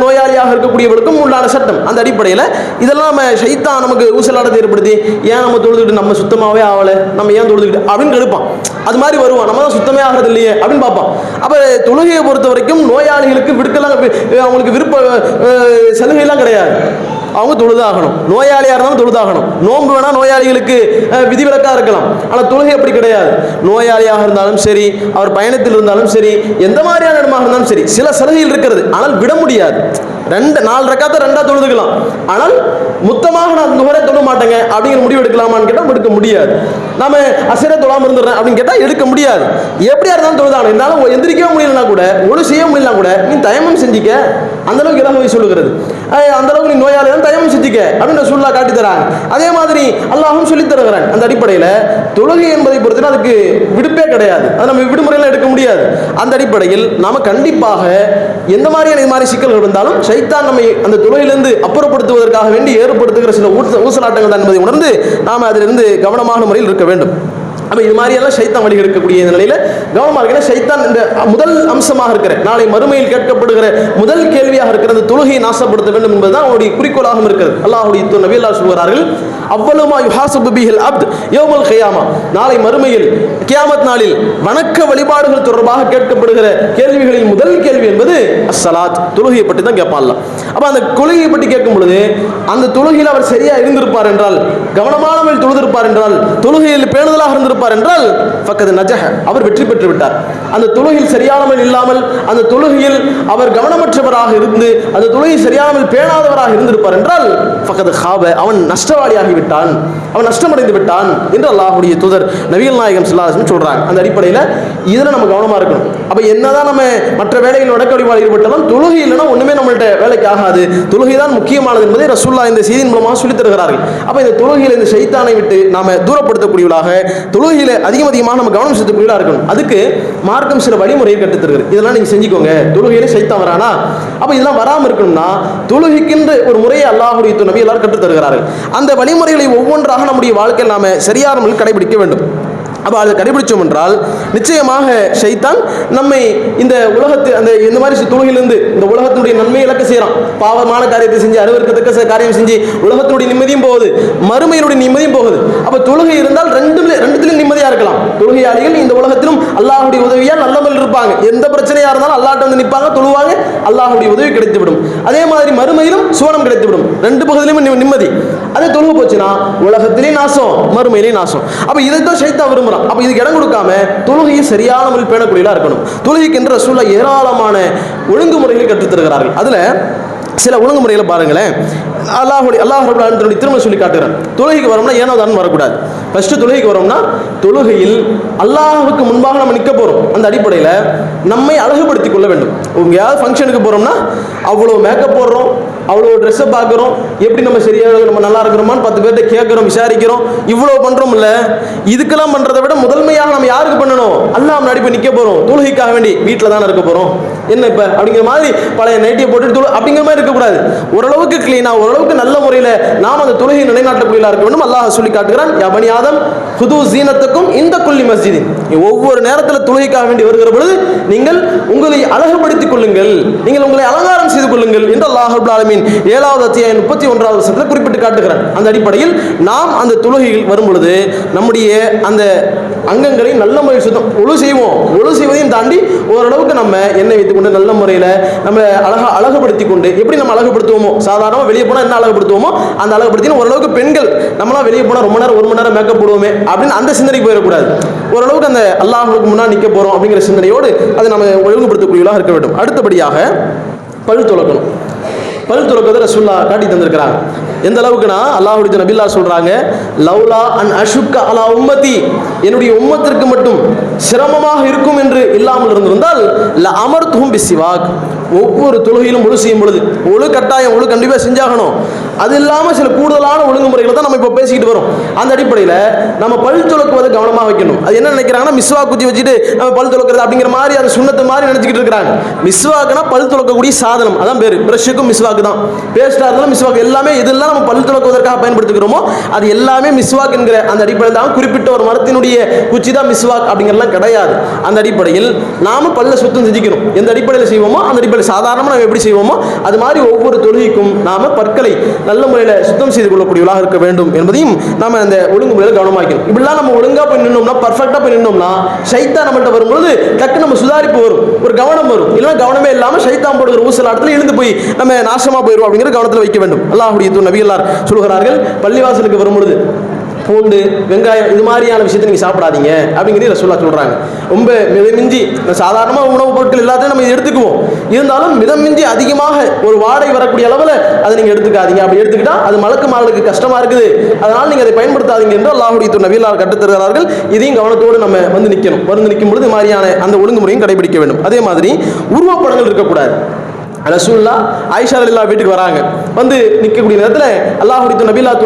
நோயாளியாக இருக்கக்கூடியவர்களுக்கும் உண்டான சட்டம். அந்த அடிப்படையில் இதெல்லாம் ஷைத்தான் நமக்கு ஊசலாட்டத்தை ஏற்படுத்தி, ஏன் நம்ம தொழுதுகிட்டு நம்ம சுத்தமாகவே ஆகலை, நம்ம ஏன் தொழுதுகிட்டு அப்படின்னு கெடுப்பான். அது மாதிரி வருவான், நம்ம தான் சுத்தமே ஆகிறது இல்லையே அப்படின்னு பார்ப்பான். அப்போ தொழுகையை பொறுத்த வரைக்கும் நோயாளிகளுக்கு விடுக்கலாம், அவங்களுக்கு விருப்ப சலுகைலாம் கிடையாது. அவங்க தொழுதாகணும். நோயாளியாக இருந்தாலும் தொழுதாகணும். நோன்பு வேணால் நோயாளிகளுக்கு விதிவிலக்காக இருக்கலாம். ஆனால் தொழுகை அப்படி கிடையாது. நோயாளியாக இருந்தாலும் சரி, அவர் பயணத்தில் இருந்தாலும் சரி, எந்த மாதிரியான இடமாக இருந்தாலும் சரி, சில சலுகைகள் இருக்கிறது. ஆனால் விட முடியாது. 4 ரக்காத்தை 2ஆ தொழுதுக்கலாம். ஆனால் மொத்தமாக நான் நுகரை தொழ மாட்டேங்க அப்படிங்கிற முடிவு எடுக்கலாமான்னு கேட்டால் எடுக்க முடியாது. நாம அசரே தொழாமல் இருந்துடுறேன் அப்படின்னு கேட்டால் எடுக்க முடியாது. எப்படியா இருந்தாலும் தொழுதாகணும். இருந்தாலும் எந்திரிக்கவே முடியலன்னா கூட, ஒழு செய்ய முடியலனா கூட நீ தயமம் செஞ்சிக்க, அந்த அளவுக்கு இலகுவை சொல்லுகிறது. அந்த அளவுக்கு நீ நோயாளியாக தயமம் செஞ்சிக்க அப்படின்னு ரசூலுல்லாஹ் காட்டி தராங்க. அதே மாதிரி அல்லாஹ்வும் சொல்லி தருகிறான். அந்த அடிப்படையில் தொழுகை என்பதை பொறுத்து அதுக்கு விடுப்பே கிடையாது. அதை நம்ம விடுமுறையெல்லாம் எடுக்க முடியாது. அந்த அடிப்படையில் நாம கண்டிப்பாக எந்த மாதிரியான இது மாதிரி சிக்கல்கள் இருந்தாலும் ஷைத்தான் நம்மை அந்த தொழுகையிலிருந்து அப்புறப்படுத்துவதற்காக வேண்டி ஏற்படுத்துகிற சில ஊசலாட்டங்கள் தான் என்பதை உணர்ந்து நாம் அதிலிருந்து கவனமான முறையில் இருக்க வேண்டும். அப்போ இது மாதிரியெல்லாம் ஷைத்தான் வழி இருக்கக்கூடிய இந்த நிலையில் கவனமாக இருக்கிற ஷைத்தான் இந்த முதல் அம்சமாக இருக்கிற நாளை மறுமையில் கேட்கப்படுகிற முதல் கேள்வியாக இருக்கிற அந்த தொழுகையை நாசப்படுத்த வேண்டும் என்பதுதான் அவருடைய குறிக்கோளாகவும் இருக்கிறது. அல்லாஹ்வுடைய நபி அல்லாஹ் சொல்கிறார்கள், அவ்வளவுமா யுஹாசபு பிஹில் அப்த் யௌமுல் கியாமா, நாளை மறுமையில் கியாமத் நாளில் வணக்க வழிபாடுகள் தொடர்பாக கேட்கப்படுகிற கேள்விகளில் முதல் கேள்வி என்பது அஸ்ஸலாத், தொழுகையை பற்றி தான் கேட்பான் அல்லாஹ். அப்போ அந்த தொழுகையை பற்றி கேட்கும் பொழுது அந்த தொழுகையில் அவர் சரியாக இருந்திருப்பார் என்றால், கவனமான முறையில் தொழுதிருப்பார் என்றால், தொழுகையில் பேணுதலாக இருந்திருப்பார் என்றால் ஃபக்கத் நஜஹ, அவர் வெற்றி பெற்று விட்டார். அந்த தொழுகையில் சரியானவன் இல்லாமல், அந்த தொழுகையில் அவர் கவனமற்றவராக இருந்து, அந்த தொழுகை சரியானவன் பேணாதவராக இருந்திருப்பார் என்றால் ஃபக்கத் ஹாப, அவன் நஷ்டவாளியாகி விட்டான், அவன் நஷ்டமடைந்து விட்டான் என்று அல்லாஹ்வுடைய தூதர் நபிகள் நாயகம் ஸல்லல்லாஹு அலைஹி வஸல்லம் சொல்றாங்க. அந்த அடிப்படையில் இதில் நம்ம கவனமாக இருக்கணும். அப்போ என்னதான் நம்ம மற்ற வேலைகள் வடக்க வழிபாடு ஈடுபட்டாலும் தொழுகை இல்லைன்னா ஒன்றுமே நம்மள்ட்ட வேலைக்கு ஆகாது. தொழுகை தான் முக்கியமானது என்பதை ரசூலுல்லாஹ் இந்த செய்தியின் மூலமாக சொல்லித் தருகிறார்கள். அப்போ இந்த தொழுகையில் இந்த ஷைத்தானை விட்டு நாம தூரப்படுத்தக்கூடியவர்களாக, தொழுகையில் அதிகமாக நம்ம கவனம் செலுத்தக்கூடியவர்களாக இருக்கணும். அதுக்கு மார்க்கம் சில வழிமுறையை கற்றுத் தருகிறது. இதெல்லாம் நீங்கள் செஞ்சுக்கோங்க. தொழுகையில ஷைத்தான் வரானா, அப்போ இதெல்லாம் வராமல் இருக்கணும்னா தொழுகைக்கின்ற ஒரு முறையை அல்லாஹ்வுடைய நபி எல்லாரும் கற்றுத் தருகிறார்கள். அந்த வழிமுறைகளை ஒவ்வொன்றாக நம்முடைய வாழ்க்கையில் நாம சரியான முறையில் கடைபிடிக்க வேண்டும். அப்போ அதை கடைபிடிச்சோம் என்றால் நிச்சயமாக ஷைத்தான் நம்மை இந்த உலகத்து அந்த இந்த மாதிரி தொழுகையிலிருந்து இந்த உலகத்தினுடைய நன்மை இழக்க செய்கிறான். பாவமான காரியத்தை செஞ்சு, அருவருக்கத்தக்க காரியம் செஞ்சு உலகத்தினுடைய நிம்மதியும் போகுது, மறுமையினுடைய நிம்மதியும் போகுது. அப்போ தொழுகை இருந்தால் ரெண்டுத்திலும் நிம்மதியாக இருக்கலாம். தொழுகையாளிகள் இந்த உலகத்திலும் அல்லாஹ்வுடைய உதவியால் நல்லமல் இருப்பாங்க. எந்த பிரச்சனையாக இருந்தாலும் அல்லாஹ்ட்ட வந்து நிற்பாங்க, தொழுவாங்க, அல்லாஹ்வுடைய உதவி கிடைத்துவிடும். அதே மாதிரி மறுமையிலும் சுவனம் கிடைத்துவிடும். 2 பகுதியிலும் நிம்மதி. அதே தொழுகை போச்சுன்னா உலகத்திலே நாசம், மறுமையிலே நாசம். அப்போ இதைத்தான் ஷைத்தான் விரும்புகிறான். அப்ப இதுக்கு இடம் கொடுக்காம தொழுகையை சரியான முறையில் பேணக்கூடியவர்களாக இருக்கணும். தொழுகைக்கு என்று ரசூலுல்லாஹ் ஏராளமான ஒழுங்குமுறைகளை கற்றுத் தருகிறார்கள். அதுல சில ஒழுங்குமுறைகளை பாருங்களேன். அல்லாஹ் ரப்பல் ஆலமீன் திரும்ப சொல்லி காட்டுகிறான். தொழுகைக்கு வரோம்னா ஏனோ தான் வரக்கூடாது. ஃபர்ஸ்ட் தொழுகைக்கு வரோம்னா தொழுகையில் அல்லாஹ்வுக்கு முன்பாக நம்ம நிற்க போறோம். அந்த அடிப்படையில் நம்மை அழகுபடுத்திக் கொள்ள வேண்டும். எங்கேயாவது ஃபங்க்ஷனுக்கு போறோம்னா அவ்வளோ மேக்கப் போடுறோம், அவ்வளோ ட்ரெஸ்ஸை பார்க்குறோம், எப்படி நம்ம சரியாக நம்ம நல்லா இருக்கிறோமான்னு 10 பேர்கிட்ட கேட்குறோம், விசாரிக்கிறோம், இவ்வளோ பண்ணுறோம். இல்லை, இதுக்கெல்லாம் பண்ணுறதை விட முதன்மையாக நம்ம யாருக்கு பண்ணணும்? அல்லாஹ் முன்னாடி போய் நிற்க போகிறோம். தொழுகைக்காக வேண்டி வீட்டில் தானே இருக்க போகிறோம், என்ன இப்போ அப்படிங்கிற மாதிரி பழைய நைட்டியை போட்டுட்டு அப்படிங்கிற மாதிரி இருக்கக்கூடாது. ஓரளவுக்கு கிளீனாக, ஓரளவுக்கு நல்ல முறையில் நாம் அந்த தொழுகையை நிலைநாட்டக்கூடியவர்களாக இருக்க வேண்டும். அல்லாஹ் சொல்லி காட்டுகிறான், யா பனி ஆதம் ஹுது ஸீனத்தக்கும் இந்த குல்லி மஸ்ஜிதின், ஒவ்வொரு நேரத்தில் தொழுகைக்காக வேண்டி வருகிற பொழுது நீங்கள் உங்களை அழகுபடுத்திக் கொள்ளுங்கள், நீங்கள் உங்களை அலங்காரம் செய்து கொள்ளுங்கள் என்று அல்லாஹ் ரப்பல் ஆலமீன் 7வது அத்தியாயம் 31வது வசனத்தில் குறிப்பிட்டு காட்டுகிறான். அந்த அடிப்படையில் நாம் அந்த தொழுகையில் வரும் பொழுது நம்முடைய அந்த அங்கங்களை நல்ல முறையில் சுத்தம் ஒழு செய்வோம். ஒழு செய்வதையும் தாண்டி ஓரளவுக்கு நம்ம எண்ணெய் வைத்துக் கொண்டு நல்ல முறையில் நம்ம அழகுபடுத்தி கொண்டு, எப்படி நம்ம அழகுபடுத்துவோமோ, சாதாரணமாக வெளியே போனால் என்ன அழகுபடுத்துவோமோ அந்த அழகுபடுத்தி, ஓரளவுக்கு பெண்கள் நம்மளாம் வெளியே போனால் ரொம்ப நேரம் 1 மணி நேரம் மேக்கப் போடுவோமே அப்படின்னு அந்த சிந்தனைக்கு போயிடக்கூடாது. ஓரளவுக்கு அந்த அல்லாஹ்வுக்கு முன்னாடி நிற்க போகிறோம் அப்படிங்கிற சிந்தனையோடு அதை நம்ம ஒழுங்குபடுத்தக்கூடியவர்களாக இருக்க வேண்டும். அடுத்தபடியாக பல் துலக்கணும். பல் துலக்கத்தை ரசூலுல்லாஹ் காட்டி தந்திருக்கிறாங்க. எந்த அளவுக்குனா அல்லாஹ்வுடைய நபில்லா சொல்றாங்க, லௌலா அன் அஷுக்க அலா உம்மதி, என்னுடைய உம்மத்திற்கு மட்டும் சிரமமாக இருக்கும் என்று இல்லாமல் இருந்திருந்தால் ல அமர்த்துஹும் பிஸ்ஸிவாக், ஒவ்வொரு தொழுகையிலும் ஒழு செய்யும் பொழுது ஒழு கட்டாயம், ஒழு கண்டிப்பாக செஞ்சாகணும். அது இல்லாமல் சில கூடுதலான ஒழுங்குமுறைகளை தான் நம்ம இப்போ பேசிக்கிட்டு வரோம். அந்த அடிப்படையில் நம்ம பல் துலக்குவதை கவனமாக வைக்கணும். அது என்ன நினைக்கிறாங்கன்னா, மிஸ்வாக் குத்தி வச்சுட்டு நம்ம பல் துலக்கிறது அப்படிங்கிற மாதிரி அது சுண்ணத்து மாதிரி நினைச்சிக்கிட்டு இருக்கிறாங்க. மிஸ்வாக்குனா பல் துலக்கக்கூடிய சாதனம், அதான் பேர். பிரஷுக்கும் மிஸ்வாக்கு தான், பேஸ்டாக இருந்தாலும் மிஸ்வாக், எல்லாமே இதெல்லாம் நம்ம பல் துலக்குவதற்காக பயன்படுத்துகிறோமோ அது எல்லாமே மிஸ்வாக் என்கிற அந்த அடிப்படையில் தான். குறிப்பிட்ட ஒரு மரத்தினுடைய குச்சி தான் மிஸ்வாக் அப்படிங்கிறலாம் கிடையாது. அந்த அடிப்படையில் நாம பல்ல சுத்தம் செஞ்சுக்கணும். எந்த அடிப்படையில் செய்வோமோ அந்த அடிப்படையில் சாதாரணமாக நம்ம எப்படி செய்வோமோ அது மாதிரி ஒவ்வொரு தொழுகைக்கும் நாம பற்களை நல்ல முறையில் சுத்தம் செய்து கொள்ளக்கூடியவர்களாக இருக்க வேண்டும் என்பதையும் நம்ம அந்த ஒழுங்குமுறையில் கவனமாக்கணும். இப்படிலாம் நம்ம ஒழுங்காக போய் நின்னோம்னா, பர்ஃபெக்டாக போய் நின்னோம்னா, ஷைத்தான் நம்மகிட்ட வரும்பொழுது டக்கு நம்ம சுதாரிப்பு வரும், ஒரு கவனம் வரும். இல்லைன்னா கவனமே இல்லாமல் ஷைத்தான் போடுகிற ஊசலாட்டத்தில் இழுந்து போய் நம்ம நாசமாக போயிடுவோம் அப்படிங்கிற கவனத்தில் வைக்க வேண்டும். அல்லாஹ்வுடைய தூதர் நபிகளார் சொல்கிறார்கள், பள்ளிவாசலுக்கு வரும்பொழுது பூண்டு, வெங்காயம் இது மாதிரியான விஷயத்தை நீங்கள் சாப்பிடாதீங்க அப்படிங்கிறது ரசூலுல்லாஹ் சொல்கிறாங்க. ரொம்ப மிதமிஞ்சி சாதாரணமாக உணவுப் பொருட்கள் எல்லாத்தையும் நம்ம எடுத்துக்குவோம், இருந்தாலும் மிதமிஞ்சி அதிகமாக ஒரு வாடகை வரக்கூடிய அளவில் அதை நீங்கள் எடுத்துக்காதீங்க. அப்படி எடுத்துக்கிட்டால் அது மலக்கு கஷ்டமாக இருக்குது, அதனால் நீங்கள் அதை பயன்படுத்தாதீங்க என்று அல்லாஹ்வுடைய தூதர் நபிகளார் கற்றுத்தருகிறார்கள். இதையும் கவனத்தோடு நம்ம வந்து நிற்கும் பொழுது மாதிரியான அந்த ஒழுங்குமுறையும் கடைபிடிக்க வேண்டும். அதே மாதிரி உருவப்படங்கள் இருக்கக்கூடாது. ரசூலுல்லாஹ் ஆயிஷா ரலியல்லாஹு வீட்டுக்கு வராங்க, வந்து நிற்கக்கூடிய நேரத்தில் அல்லாஹ்வுடைய தூதர் நபிகளார்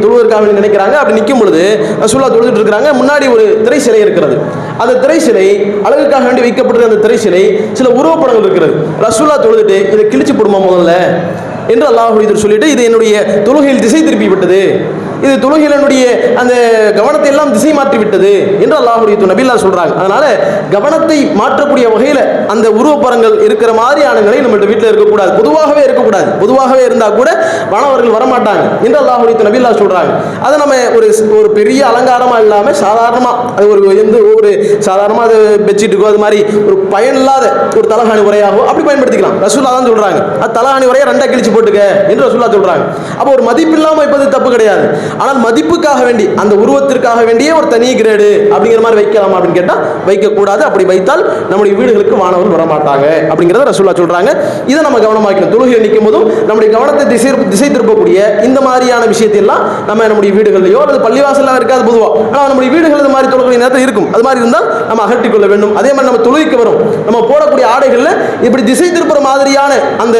தொழுவதற்காக வேண்டி நினைக்கிறாங்க. அப்படி நிற்கும் பொழுது ரசூலுல்லாஹ் தொழுதுட்டு இருக்கிறாங்க. முன்னாடி ஒரு திரை சிலை இருக்கிறது. அந்த திரை சிலை அழகுக்காக வேண்டி வைக்கப்பட்டிருக்கிற அந்த திரை சிலை சில உருவப்படங்கள் இருக்கிறது. ரசூலுல்லாஹ் தொழுதுட்டு இதை கிழிச்சு போடுமா முதல்ல என்று அல்லாஹ்வுடைய தூதர் சொல்லிட்டு, இது என்னுடைய தொழுகையில் திசை திருப்பி விட்டது, இது தொழுகையில் என்னுடைய அந்த கவனத்தை எல்லாம் திசை மாற்றி விட்டது என்று அல்லாஹ்வுடைய தூதர் நபிகளார் சொல்றாங்க. அதனால கவனத்தை மாற்றக்கூடிய வகையில் அந்த உருவப்படங்கள் இருக்கிற மாதிரியான நிலை நம்மள்ட்ட வீட்டில் இருக்கக்கூடாது, பொதுவாகவே இருக்கக்கூடாது. பொதுவாகவே இருந்தால் கூட மாணவர்கள் வரமாட்டாங்க என்று அல்லாஹ்வுடைய தூதர் நபிகளார் சொல்றாங்க. அதை நம்ம ஒரு பெரிய அலங்காரமாக இல்லாமல் சாதாரணமாக அது ஒரு சாதாரணமாக அது பெட்ஷீட்டுக்கோ அது மாதிரி ஒரு பயனில்லாத ஒரு தலகாணி உரையாகவோ அப்படி பயன்படுத்திக்கலாம். ரசூலுல்லாஹ் தான் சொல்றாங்க, அது தலகாணி உரையை ரெண்டா கிழிச்சு போட்டுக்க என்று ரசூலுல்லாஹ் சொல்றாங்க. அப்போ ஒரு மதிப்பு இல்லாமல் வைப்பது தப்பு கிடையாது. ஆனால் மதிப்புக்காக வேண்டி அந்த உருவத்திற்காக வேண்டியே ஒரு தனி கிரேடு அப்படிங்கிற மாதிரி வைக்கலாமா அப்படின்னு கேட்டால் வைக்கக்கூடாது. அப்படி வைத்தால் நம்முடைய வீடுகளுக்கு மாணவர்கள் வரமாட்டாங்க அப்படிங்கிறத ரசூலுல்லாஹ் சொல்றாங்க. இதை நம்ம கவனமாக்கணும். தொழுகையில் நிற்கும் போதும் நம்முடைய கவனத்தை திசை திருப்பக்கூடிய இந்த மாதிரியான விஷயத்தையெல்லாம் நம்ம நம்முடைய வீடுகளிலேயோ அல்லது பள்ளிவாசலாக இருக்காது பொதுவாக, ஆனால் நம்முடைய வீடுகள் இது மாதிரி தொழுகை நேரத்தில் இருக்கும். அது மாதிரி இருந்தால் நம்ம அகற்றிக் கொள்ள வேண்டும். அதே மாதிரி நம்ம தொழுகைக்கு வரும் நம்ம போடக்கூடிய ஆடைகளில் இப்படி திசை திருப்புற மாதிரியான அந்த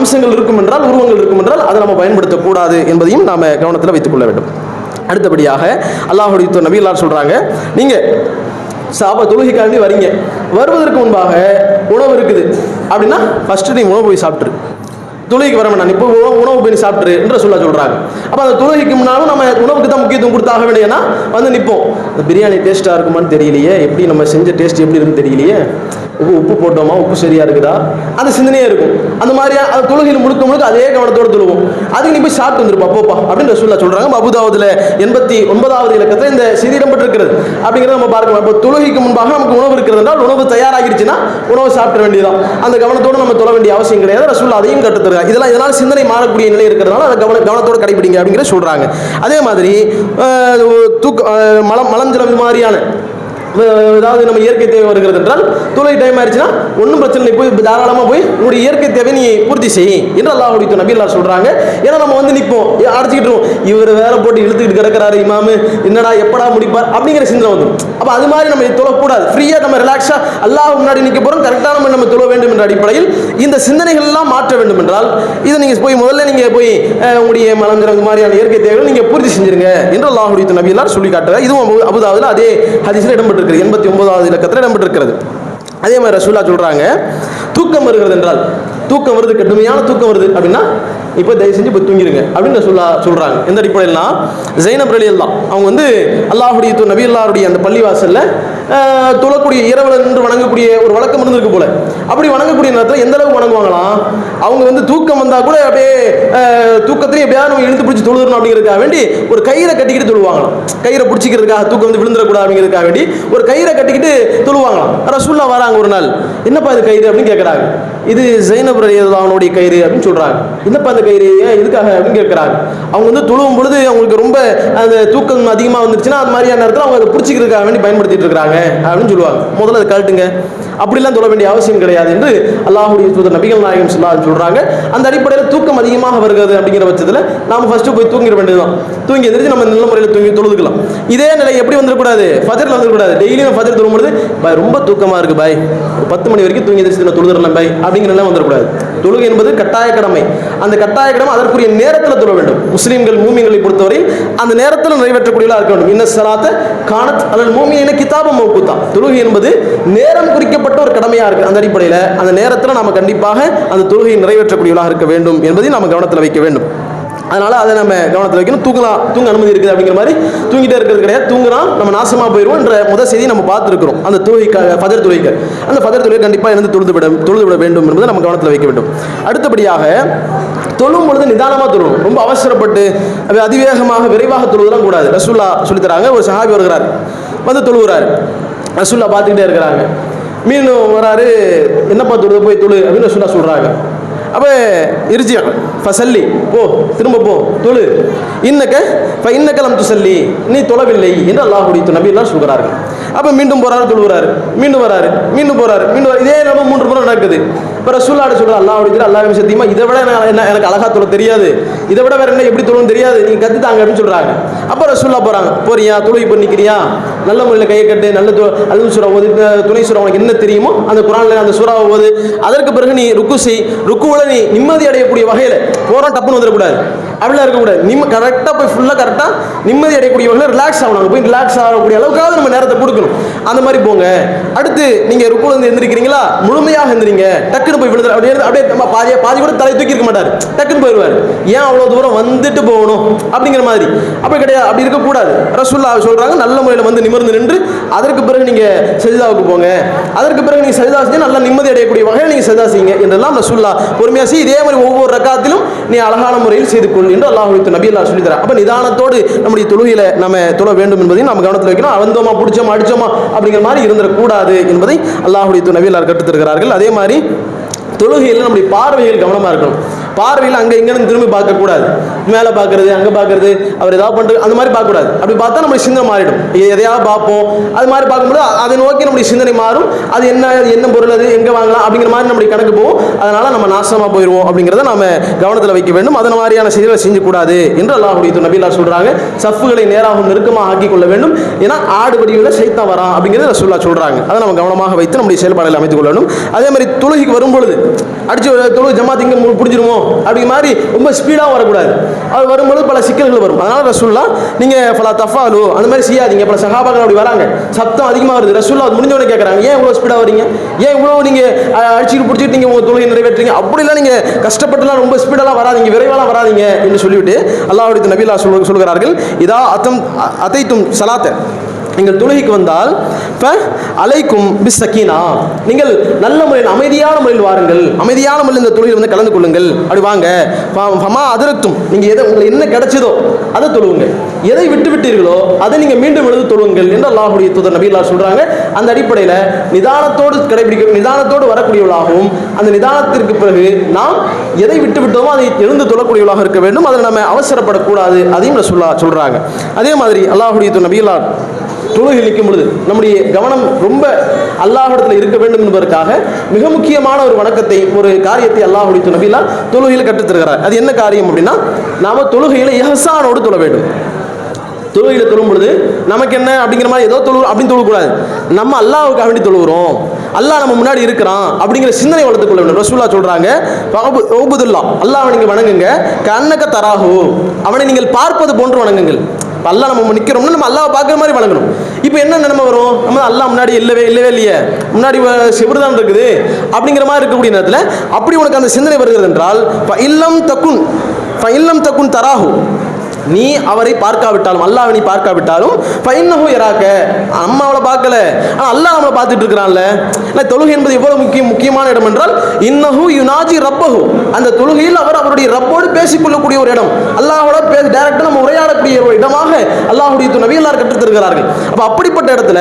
அம்சங்கள் இருக்கும் என்றால், உருவங்கள் இருக்கும் என்றால் அதை நம்ம பயன்படுத்தக்கூடாது என்பதையும் நாம கவனத்தில் வைத்துக் கொள்ள வேண்டும். அடுத்தபடியாக அல்லாஹ்வுடைய தூதர் நபிகளார் சொல்றாங்க, நீங்க தொழுகைக்காண்டி வரீங்க, வருவதற்கு முன்பாக உணவு இருக்குது அப்படின்னா ஃபர்ஸ்ட் நீ உணவு போய் சாப்பிட்டுரு, தொழுகைக்கு வர வேண்டாம், இப்போ உணவு போய் சாப்பிட்டுரு என்று சொல்றாங்க. அப்போ அந்த தொழுகைக்கு முன்னாலும் நம்ம உணவுக்கு தான் முக்கியத்துவம் கொடுத்தாக வேண்டியனா வந்து நிற்போம். அந்த பிரியாணி டேஸ்ட்டாக இருக்குமான்னு தெரியலையே, எப்படி நம்ம செஞ்ச டேஸ்ட் எப்படி இருக்குன்னு தெரியலையே, உப்பு போட்டோமா, உப்பு சரியா இருக்குதா, அந்த சிந்தனையே இருக்கும். அந்த மாதிரியா அந்த தொழுகையில் முழுக்க அதே கவனத்தோடு தொழுவோம். அதுக்கு நீ போய் சாப்பிட்டு வந்துருப்பா போப்பா அப்படின்னு ரசூலுல்லாஹ் சொல்றாங்க. அபூதாவுதுல 89வது இலக்கத்தில் இந்த செய்தி இடம்பெற்றிருக்கிறது. அப்படிங்கிறத நம்ம பார்க்கலாம். இப்போ தொழுகைக்கு முன்பாக நமக்கு உணவு இருக்கிறது என்றால் உணவு தயாராகிருச்சுன்னா உணவு சாப்பிட வேண்டியதான். அந்த கவனத்தோடு நம்ம தொழ வேண்டிய அவசியம் கிடையாது. ரசூலுல்லாஹ் அதையும் கற்றுத்தருங்க. இதனால் சிந்தனை மாறக்கூடிய நிலை இருக்கிறதுனால அதை கவனத்தோடு கடைபிடிங்க அப்படிங்கிற சொல்றாங்க. அதே மாதிரி மலம் ஜலம் மாதிரியான ஏதாவது நம்ம இயற்கை தேவை வருகிறது என்றால் தொழுகை டைம் ஆயிடுச்சுன்னா ஒன்றும் பிரச்சனை இல்லை, போய் தாராளமாக போய் உங்களுடைய இயற்கை தேவை நீ பூர்த்தி செய் என்று அல்லாஹ்வுடைய தூதர் நபிகளார் சொல்றாங்க. ஏன்னா நம்ம வந்து நிற்போம், அடிச்சுக்கிட்டு இவர் வேற போட்டு இழுத்துக்கிட்டு கிடக்கிறாரு இமாமு, என்னடா எப்படா முடிப்பார் அப்படிங்கிற சிந்தனை வந்துடும். அப்போ அது மாதிரி நம்ம தொழக்கூடாது. ஃப்ரீயாக நம்ம ரிலாக்ஸாக அல்லாஹ் முன்னாடி நிற்க போகிறோம், கரெக்டாக நம்ம தொழ வேண்டும் என்ற அடிப்படையில் இந்த சிந்தனைகள் எல்லாம் மாற்ற வேண்டும் என்றால் இதை நீங்கள் போய் முதல்ல நீங்கள் போய் உங்களுடைய மலஞ்சிறங்கு மாதிரியான இயற்கை தேவைகள் நீங்கள் பூர்த்தி செஞ்சிருங்க என்று அல்லாஹ்வுடைய தூதர் நபிகளார் சொல்லி காட்டுறார். இதுவும் அபூதாவுதுல அதே ஹதீஸில் இடம்பெற்று 89வது இலக்கத்தில் இடம்பெற்றிருக்கிறது. அதே மாதிரி ரசூலுல்லாஹ் சொல்றாங்க, தூக்கம் வருகிறது என்றால், தூக்கம் வருது, கடுமையான தூக்கம் வருது அப்படின்னா இப்போ தயவு செஞ்சு போய் தூங்கிடுங்க அப்படின்னு சொல்றாங்க. எந்த அடிப்படையில்னா ஜைனப் ரலியல்லாஹு அவங்க வந்து அல்லாஹ்வுடைய தூதர் நபிகளாருடைய அந்த பள்ளிவாசல்ல தொழக்கூடிய இரவுல நின்று வணங்கக்கூடிய ஒரு வழக்கம் இருந்திருக்கு போல. அப்படி வணங்கக்கூடிய நேரத்தில் எந்த அளவுக்கு வணங்குவாங்களாம், அவங்க வந்து தூக்கம் வந்தா கூட அப்படியே தூக்கத்திலேயே எப்படியாவது நம்ம இழுத்து பிடிச்சி தொழுதுறணும் அப்படிங்கிறதுக்காக வேண்டி ஒரு கயிறை கட்டிக்கிட்டு தொழுவாங்களாம். கயிறை பிடிச்சிக்கிறதுக்காக தூக்கம் வந்து விழுந்துடக்கூடாது அப்படிங்கிறதுக்காக வேண்டி ஒரு கயிறை கட்டிக்கிட்டு தொழுவாங்களாம். ரசூலுல்லாஹ் வராங்க ஒரு நாள், என்னப்பா இது கயிறு அப்படின்னு கேட்குறாங்க. இது ஜைனப் ரலியல்லாஹுடைய கயிறு அப்படின்னு சொல்றாங்க. என்னப்பா இந்த கயிறு எதுக்காக அப்படின்னு கேட்குறாங்க. அவங்க வந்து தொழுவும் பொழுது அவங்களுக்கு ரொம்ப அந்த தூக்கம் அதிகமாக வந்துருச்சுன்னா அது மாதிரியான நேரத்தில் அவங்க அதை பிடிச்சிக்கிறதுக்காக வேண்டி பயன்படுத்திட்டு இருக்காங்க அப்படின்னு சொல்லுவாங்க. முதல்ல அதை கழட்டுங்க, அப்படிலாம் தொழ வேண்டிய அவசியம் கிடையாது என்று அல்லாஹ்வுடைய தூதர் நபிகள் நாயகம் ஸல்லல்லாஹு அலைஹி வஸல்லம் சொல்றாங்க. அந்த அடிப்படையில் தூக்கம் அதிகமாக வருகிறது அப்படிங்கிற பட்சத்தில் நாம ஃபர்ஸ்ட் போய் தூங்கிட வேண்டியதுதான். தூங்கி எந்திரிச்சு நம்ம நல்ல முறையில் தூங்கி தொழுதுக்கலாம். இதே நிலை எப்படி வந்துடக்கூடாது, ஃபஜ்ர்ல வந்துடக்கூடாது. டெய்லியும் ஃபஜ்ர் தொழும்பொழுது பாய் ரொம்ப தூக்கமாக இருக்கு பாய், 10 மணி வரைக்கும் தூங்கி எந்திரிச்சு தொழுதுறலாம் பாய் அப்படிங்கிற நிலை வந்துடக்கூடாது. தொழுகை என்பது கட்டாய கடமை. அந்த கட்டாய கடமை அதற்குரிய நேரத்தில் தொழ வேண்டும். முஸ்லீம்கள் மூமின்களை பொறுத்தவரையில் அந்த நேரத்தில் நிறைவேற்றக்கூடியதாக இருக்க வேண்டும். இன்ன ஸலாத்த கானத் அலல் மூமினீன கிதாபம் மவ்கூத்தா. தொழுகை என்பது நேரம் குறிக்கப்பட்ட ஒரு கடமையாக இருக்குது. அந்த அடிப்படையில் அந்த நேரத்தில் நாம் கண்டிப்பாக அந்த தொழுகையை நிறைவேற்றக்கூடியவர்களாக இருக்க வேண்டும் என்பதை நாம் கவனத்தில் வைக்க வேண்டும். அதனால் அதை நம்ம கவனத்தில் வைக்கணும். தூங்க அனுமதி இருக்குது அப்படிங்கிற மாதிரி தூங்கிட்டே இருக்கிறது கிடையாது. தூங்குனா நம்ம நாசமாக போயிடுவோம் என்ற முதல் செய்தி நம்ம பார்த்துருக்கிறோம். அந்த ஃபஜர் தொழுகை, அந்த ஃபஜர் தொழுகை கண்டிப்பாக இருந்து தொழுது விட வேண்டும் என்பதை நம்ம கவனத்தில் வைக்க வேண்டும். அடுத்தபடியாக தொழும் பொழுது நிதானமாக தொழணும். ரொம்ப அவசரப்பட்டு அதிவேகமாக விரைவாக தொழுவதெல்லாம் கூடாது. ரசூல்லா சொல்லித்தராங்க. ஒரு சஹாபி வருகிறார், வந்து தொழுகிறார். ரசூல்லா பார்த்துக்கிட்டே இருக்கிறாங்க. மீண்டும் வராரு, என்னப்பா தொழுது, போய் தொழு அப்படின்னு ரசூல்லா சொல்கிறாங்க. அப்போ இருஜி ஃபசல்லி, போ திரும்ப போ தொழு, இன்னக்கலம் துசல்லி, நீ தொழவில்லை என்று அல்லாஹ்வுடைய நபி எல்லாம் சொல்கிறார்கள். அப்போ மீண்டும் போறாரு, தொழுகிறாரு, மீண்டும் வராரு, மீண்டும் போறாரு, மீண்டும் இதே நம்ம 3 முறை நடக்குது. இப்போ ரசூலுல்லாஹ் சொல்கிறார், அல்லாஹ்வுடைய சத்தியமா இதை விட எனக்கு அழகா தொழ தெரியாது, இதை விட வேற என்ன எப்படி தொழுன்னு தெரியாது, நீங்க கத்துத்தாங்க அப்படின்னு சொல்றாங்க. அப்போ ரசூலுல்லாஹ் போறாங்க, போறியா தொழுகை பண்ணிக்கிறியா, நல்ல முறையில் கையை கட்டு, நல்ல அல் சூரா ஓது, துணை சூரா, உனக்கு என்ன தெரியுமோ அந்த குர்ஆன்ல அந்த சூறாவை ஓது. அதற்கு பிறகு நீ ருக்கு செய், ருக்குவுல நீ நிம்மதி அடையக்கூடிய வகையில் போறோம், டப்புன்னு வந்துடக்கூடாது, அப்படிலாம் இருக்கக்கூடாது. கரெக்டாக போய் ஃபுல்லாக கரெக்டாக நிம்மதி அடையக்கூடிய வகையில் ரிலாக்ஸ் ஆகணும். போய் ரிலாக்ஸ் ஆகக்கூடிய அளவுக்காவது நம்ம நேரத்தை கொடுக்கணும். அந்த மாதிரி போங்க. அடுத்து நீங்க ருக்குல இருந்து எந்திரிக்கிறீங்களா, முழுமையாக எந்திரிங்க. டக்குன்னு போய் விழுந்து அப்படியே பாதி கூட தலை தூக்கி இருக்க மாட்டார், டக்குன்னு போயிடுவார். ஏன் அவ்வளவு தூரம் வந்துட்டு போகணும் அப்படிங்கிற மாதிரி. அப்படி கிடையாது, அப்படி இருக்கக்கூடாது. ரசூலுல்லாஹ் சொல்றாங்க, நல்ல முறையில் வந்து நிமிர்ந்து நின்று அதற்கு பிறகு நீங்க சஜிதாவுக்கு போங்க. அதற்கு பிறகு நீங்க சஜிதா செஞ்சு நல்ல நிம்மதி அடையக்கூடிய வகையில் நீங்க சஜிதா செய்யுங்க என்றெல்லாம் ரசூலுல்லாஹ் பொறுமையா செய்ய. இதே மாதிரி ஒவ்வொரு ரக்காத்திலும் நீ அழகான முறையில் செய்து கொள் என்று அல்லாஹ்வுடைய நபி எல்லாம் சொல்லி தராங்க. அப்ப நிதானத்தோடு நம்முடைய தொழுகையில நம்ம தொழ வேண்டும் என்பதையும் நம்ம கவனத்தில் வைக்கணும். வந்தோமா, பிடிச்சோமா, அடிச்சோமா அப்படிங்கிற மாதிரி இருந்துடக்கூடாது என்பதை அல்லாஹ்வுடைய நபி எல்லாம் கற்றுத் தருகிறார்கள். அதே மாதிரி தொழுகையில் நம்முடைய பார்வையில் கவனமாக இருக்கணும். பார்வையில் அங்கே இங்கேன்னு திரும்பி பார்க்கக்கூடாது. மேலே பார்க்கறது, அங்கே பார்க்கறது, அவர் ஏதாவது பண்ணுறது, அந்த மாதிரி பார்க்கக்கூடாது. அப்படி பார்த்தா நம்முடைய சிந்தனை மாறிடும். எதையாவது பார்ப்போம், அது மாதிரி பார்க்கும்போது அதை நோக்கி நம்முடைய சிந்தனை மாறும். அது என்ன பொருள், அது எங்கே வாங்கலாம் அப்படிங்கிற மாதிரி நம்முடைய கணக்கு போகும். அதனால் நம்ம நாசமாக போயிடுவோம் அப்படிங்கிறத நம்ம கவனத்தில் வைக்க வேண்டும். அதன் மாதிரியான செயல்களை செஞ்சக்கூடாது என்று அல்லாஹ்வுடைய நபி எல்லாம் சொல்கிறாங்க. சஃப்புகளை நேராக நெருக்கமாக ஆக்கிக் கொள்ள வேண்டும். ஏன்னா ஆடு வடிவில் சைத்தான் வரான் அப்படிங்கிறத ரசூலுல்லாஹ் சொல்கிறாங்க. அதை நம்ம கவனமாக வைத்து நம்முடைய செயல்பாடுகளை அமைத்துக் கொள்ள வேண்டும். அதே மாதிரி தொழுகைக்கு வரும்பொழுது அடிச்சு தொழுகை ஜமாத் இங்கே பிடிச்சிருமோ அப்படி மாதிரி ரொம்ப ஸ்பீடாக வரக்கூடாது. அது வரும்போது பல சிக்கல்கள் வரும். அதனால ரசூலுல்லாஹ் நீங்க ஃபலா தஃபாலு அந்த மாதிரி செய்யாதீங்க. பல சஹாபாக்கள் அப்படி வராங்க, சத்தம் அதிகமாக வருது. ரசூலுல்லாஹ் அது முடிஞ்சவனே கேட்குறாங்க, ஏன் இவ்வளோ ஸ்பீடாக வரீங்க, ஏன் இவ்வளோ நீங்க அடிச்சுட்டு பிடிச்சிட்டு நீங்க உங்க தொழுகை நிறைவேற்றுறீங்க, அப்படிலாம் நீங்க கஷ்டப்பட்டுலாம் ரொம்ப ஸ்பீடெல்லாம் வராதிங்க, விரைவாலாம் வராதிங்க என்று சொல்லிவிட்டு அல்லாஹ்வுடைய நபி எல்லாம் சொல்கிறார்கள், இதா அதைத்தும் சலாத்த, நீங்கள் தொழுகைக்கு வந்தால் அலைக்கும் பிஸ் சக்கீனா, நீங்கள் நல்ல முறையில் அமைதியான முறையில் வாருங்கள், அமைதியான முறையில் இந்த தொழுகையில் வந்து கலந்து கொள்ளுங்கள். அப்படி வாங்க. ஃபமா அதிரத்தும், நீங்கள் எதை உங்களுக்கு என்ன கிடைச்சதோ அதை தொழுவுங்க, எதை விட்டு விட்டீர்களோ அதை நீங்கள் மீண்டும் எழுது தொழுவுங்கள் என்று அல்லாஹ்வுடைய தூதர் நபி எல்லாம் சொல்கிறாங்க. அந்த அடிப்படையில் நிதானத்தோடு கடைபிடிக்க, நிதானத்தோடு வரக்கூடியவர்களாகவும், அந்த நிதானத்திற்கு பிறகு நாம் எதை விட்டு விட்டோமோ அதை எழுந்து தொழக்கூடியவர்களாக இருக்க வேண்டும். அதில் நம்ம அவசரப்படக்கூடாது, அதையும் ரசூலுல்லாஹ் சொல்கிறாங்க. அதே மாதிரி அல்லாஹ்வுடைய தூதர் நபி எல்லாம் தொழுகை நிற்கும் பொழுது நம்முடைய கவனம் ரொம்ப அல்லாஹ்விடத்தில் இருக்க வேண்டும் என்பதற்காக மிக முக்கியமான ஒரு வணக்கத்தை, ஒரு காரியத்தை அல்லாஹ்வுடைய நபி எல்லாம் தொழுகையில் கற்றுத் தருகிறார். அது என்ன காரியம் அப்படின்னா, நாம தொழுகையில் இஹ்சானோடு தொழ வேண்டும். தொழுகையில் தொழும் பொழுது நமக்கு என்ன அப்படிங்கிற மாதிரி ஏதோ அப்படின்னு தொழக்கூடாது. நம்ம அல்லாஹ்வுக்காக வேண்டி தொழுகிறோம், அல்லாஹ் நம்ம முன்னாடி இருக்கிறான் அப்படிங்கிற சிந்தனை வளர்த்துக் கொள்ள வேண்டும். ரசூலுல்லாஹ் சொல்றாங்க, அல்லாஹ்வை நீங்க வணங்குங்க, கண்ணக்க தராஹு, அவனை நீங்கள் பார்ப்பது போன்று வணங்குங்கள். அல்லாஹ் நம்ம நிற்கிறோம்னா நம்ம அல்லாஹ் பார்க்குற மாதிரி வணங்கணும். இப்போ என்ன நிலைமை வரும், நம்ம அல்லாஹ் முன்னாடி இல்லவே இல்லையே, முன்னாடி சிவர்தான் இருக்குது அப்படிங்கிற மாதிரி இருக்கக்கூடிய நேரத்தில் அப்படி உனக்கு அந்த சிந்தனை வருகிறது என்றால், இல்லம் தக்குன் தராஹு, நீ அவரை பார்க்காவிட்டாலும், அல்லாஹ்வை நீ பார்க்காவிட்டாலும், ஃபைன்னஹு யராக, அம்மாவளை பார்க்கல ஆனால் அல்லாஹ் நம்மளை பார்த்துட்டு இருக்கிறான்ல. தொழுகை என்பது எவ்வளவு முக்கியமான இடம் என்றால், இன்னஹு யுனாஜி ரப்பஹு, அந்த தொழுகையில் அவர் அவருடைய ரப்போடு பேசிக்கொள்ளக்கூடிய ஒரு இடம், அல்லாஹோட டைரக்டாக நம்ம உரையாடக்கூடிய ஒரு இடமாக அல்லாஹ்வுடைய நபி எல்லாரும் கற்றுத் தருகிறார்கள். அப்போ அப்படிப்பட்ட இடத்துல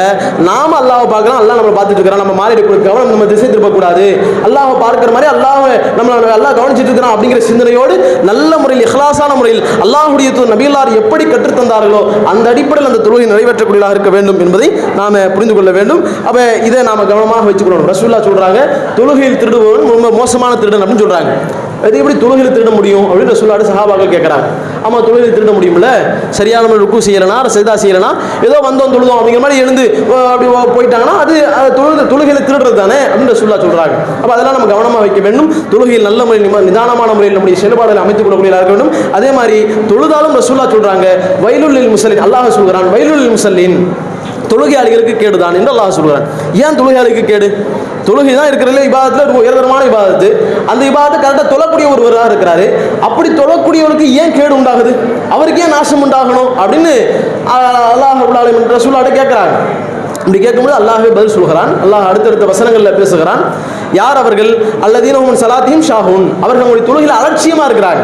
நாம அல்லாஹ்வை பார்க்கலாம், அல்லாஹ் நம்மளை பார்த்துட்டு இருக்கிறான், நம்ம மாறி கவனம் நம்ம திசை திருப்பக்கூடாது, அல்லாஹ்வை பார்க்கிற மாதிரி அல்லாஹ்வை நம்மளை அல்லாஹ் கவனிச்சுட்டு இருக்கிறான் அப்படிங்கிற சிந்தனையோடு நல்ல முறையில் இஹ்லாஸான முறையில் அல்லாஹ்வுடைய நபியல்லார் எப்படி கற்றுத் தந்தார்களோ அந்த அடிப்படையில் அந்த தொழுகை நிறைவேற்றக்கூடியதாக இருக்க வேண்டும் என்பதை நாம புரிந்து கொள்ள வேண்டும். அப்ப இதை நாம கவனமாக வச்சுக்கணும். ரசூலுல்லாஹ் சொல்றாங்க, தொழுகையில் திருடுபவன் ரொம்ப மோசமான திருடன் அப்படின்னு சொல்றாங்க. அது எப்படி தொழுகையில் திருட முடியும் அப்படின்னு ரசூலுல்லாஹ் சஹாபாக்கள் கேட்கறாங்க. ஆமா, தொழுகையில் திருட முடியும்ல, சரியான ருக்கு செய்யலனா, சஜ்தா செய்யலனா, ஏதோ வந்தோம் தொழுதோம் அப்படிங்கிற மாதிரி எழுந்து அப்படி போயிட்டாங்கன்னா அது தொழுகையில் திருடுறது தானே அப்படின்னு ரசூலுல்லாஹ் சொல்றாங்க. அப்ப அதெல்லாம் நம்ம கவனமாக வைக்க வேண்டும். தொழுகையில் நல்ல முறையில் நிதானமான முறையில் நம்முடைய செயல்பாடுகளை அமைத்துக் கொள்ளக்கூடியதாக இருக்க வேண்டும். அதே மாதிரி தொழுதாலும் ரசூலுல்லாஹ் சொல்றாங்க, வைலுல் லில் முஸல்லின், அல்லாஹ் சொல்கிறான், வைலுல் லில் முஸல்லின், தொழுகையாளிகளுக்கு கேடுதான் என்று அல்லாஹ் சொல்கிறான். ஏன் தொழுகையாளிக்கு கேடு? தொழுகை தான் இருக்கிறதுல இபாதத்தில் ரொம்ப உயர்தரமான இபாதத்து. அந்த இபாதத்தை கரெக்டாக தொழக்கூடிய ஒருவராக இருக்கிறாரு. அப்படி தொழக்கூடியவருக்கு ஏன் கேடு உண்டாகுது? அவருக்கு ஏன் நாசம் உண்டாகணும் அப்படின்னு அல்லாஹ் ரப்பல் ஆலமீன் ரசூலுல்லாஹ் கேட்கிறாங்க. இப்படி கேட்கும்போது அல்லாஹ்வே பதில் சொல்கிறான். அல்லாஹ் அடுத்தடுத்த வசனங்களில் பேசுகிறான். யார் அவர்கள்? அல்லதீன ஹும் ஸலாத்திஹிம் ஷாஹூன், அவர்கள் நம்முடைய தொழுகையில் அலட்சியமா இருக்கிறாங்க.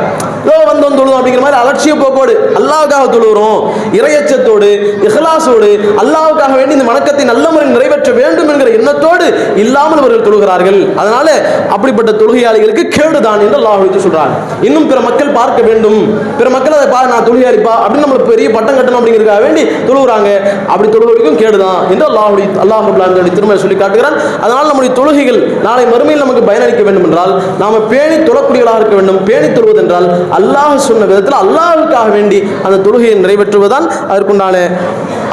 வந்தோம் தொழுவோம் அப்படிங்கிற மாதிரி அலட்சிய போக்கோடு அல்லாஹ்வுக்காக தொழுகிறோம், இறையச்சத்தோடு இஹ்லாஸோடு அல்லாஹ்வுக்காக வேண்டி இந்த வணக்கத்தை நல்ல முறையில் நிறைவேற்ற வேண்டும் என்கிற எண்ணத்தோடு இல்லாமல் அவர்கள் தொழுகிறார்கள். அதனால அப்படிப்பட்ட தொழுகையாளிகளுக்கு கேடுதான் என்று அல்லாஹ் சொல்றாங்க. இன்னும் பிற மக்கள் பார்க்க வேண்டும், பிற மக்கள் அதை நான் தொழுகையாளிப்பா அப்படின்னு நம்ம பெரிய பட்டம் கட்டணும் அப்படிங்கிறதுக்காக வேண்டி தொழுகிறாங்க. அப்படி தொழுகைக்கும் கேடுதான் என்று அல்லாஹ் திரும்ப சொல்லி காட்டுகிறான். அதனால் நம்முடைய தொழுகைகள் நாளை மறுமையில் நமக்கு பயனளிக்க வேண்டும் என்றால் நாம பேணி தொழக்கூடியவர்களாக இருக்க வேண்டும். பேணி தொழுவதென்றால் அல்லாஹ் சொன்ன விதத்தில் அல்லாஹ்வுக்காக வேண்டி அந்த தொழுகையை நிறைவேற்றுவதுதான் அதற்குண்டான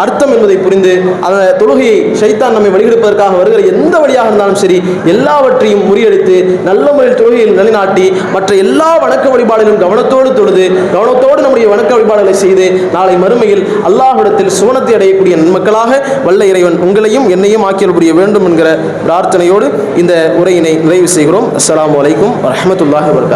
அர்த்தம் என்பதை புரிந்து அந்த தொழுகையை ஷைத்தான் நம்மை வழிகெடுப்பதற்காக வருகிற எந்த வழியாக இருந்தாலும் சரி எல்லாவற்றையும் முறியடித்து நல்ல முறையில் தொழுகையில் நிலைநாட்டி மற்ற எல்லா வணக்க வழிபாடுகளும் கவனத்தோடு தொழுது கவனத்தோடு நம்முடைய வணக்க வழிபாடுகளை செய்து நாளை மறுமையில் அல்லாஹ்விடத்தில் சுவனத்தை அடையக்கூடிய நன்மக்களாக வல்ல இறைவன் உங்களையும் என்னையும் ஆக்கியல் புரிய வேண்டும் என்கிற பிரார்த்தனையோடு இந்த உரையினை நிறைவு செய்கிறோம். அஸ்ஸலாமு அலைக்கும் வரஹ்மத்துல்லாஹி வபரகாத்துஹு.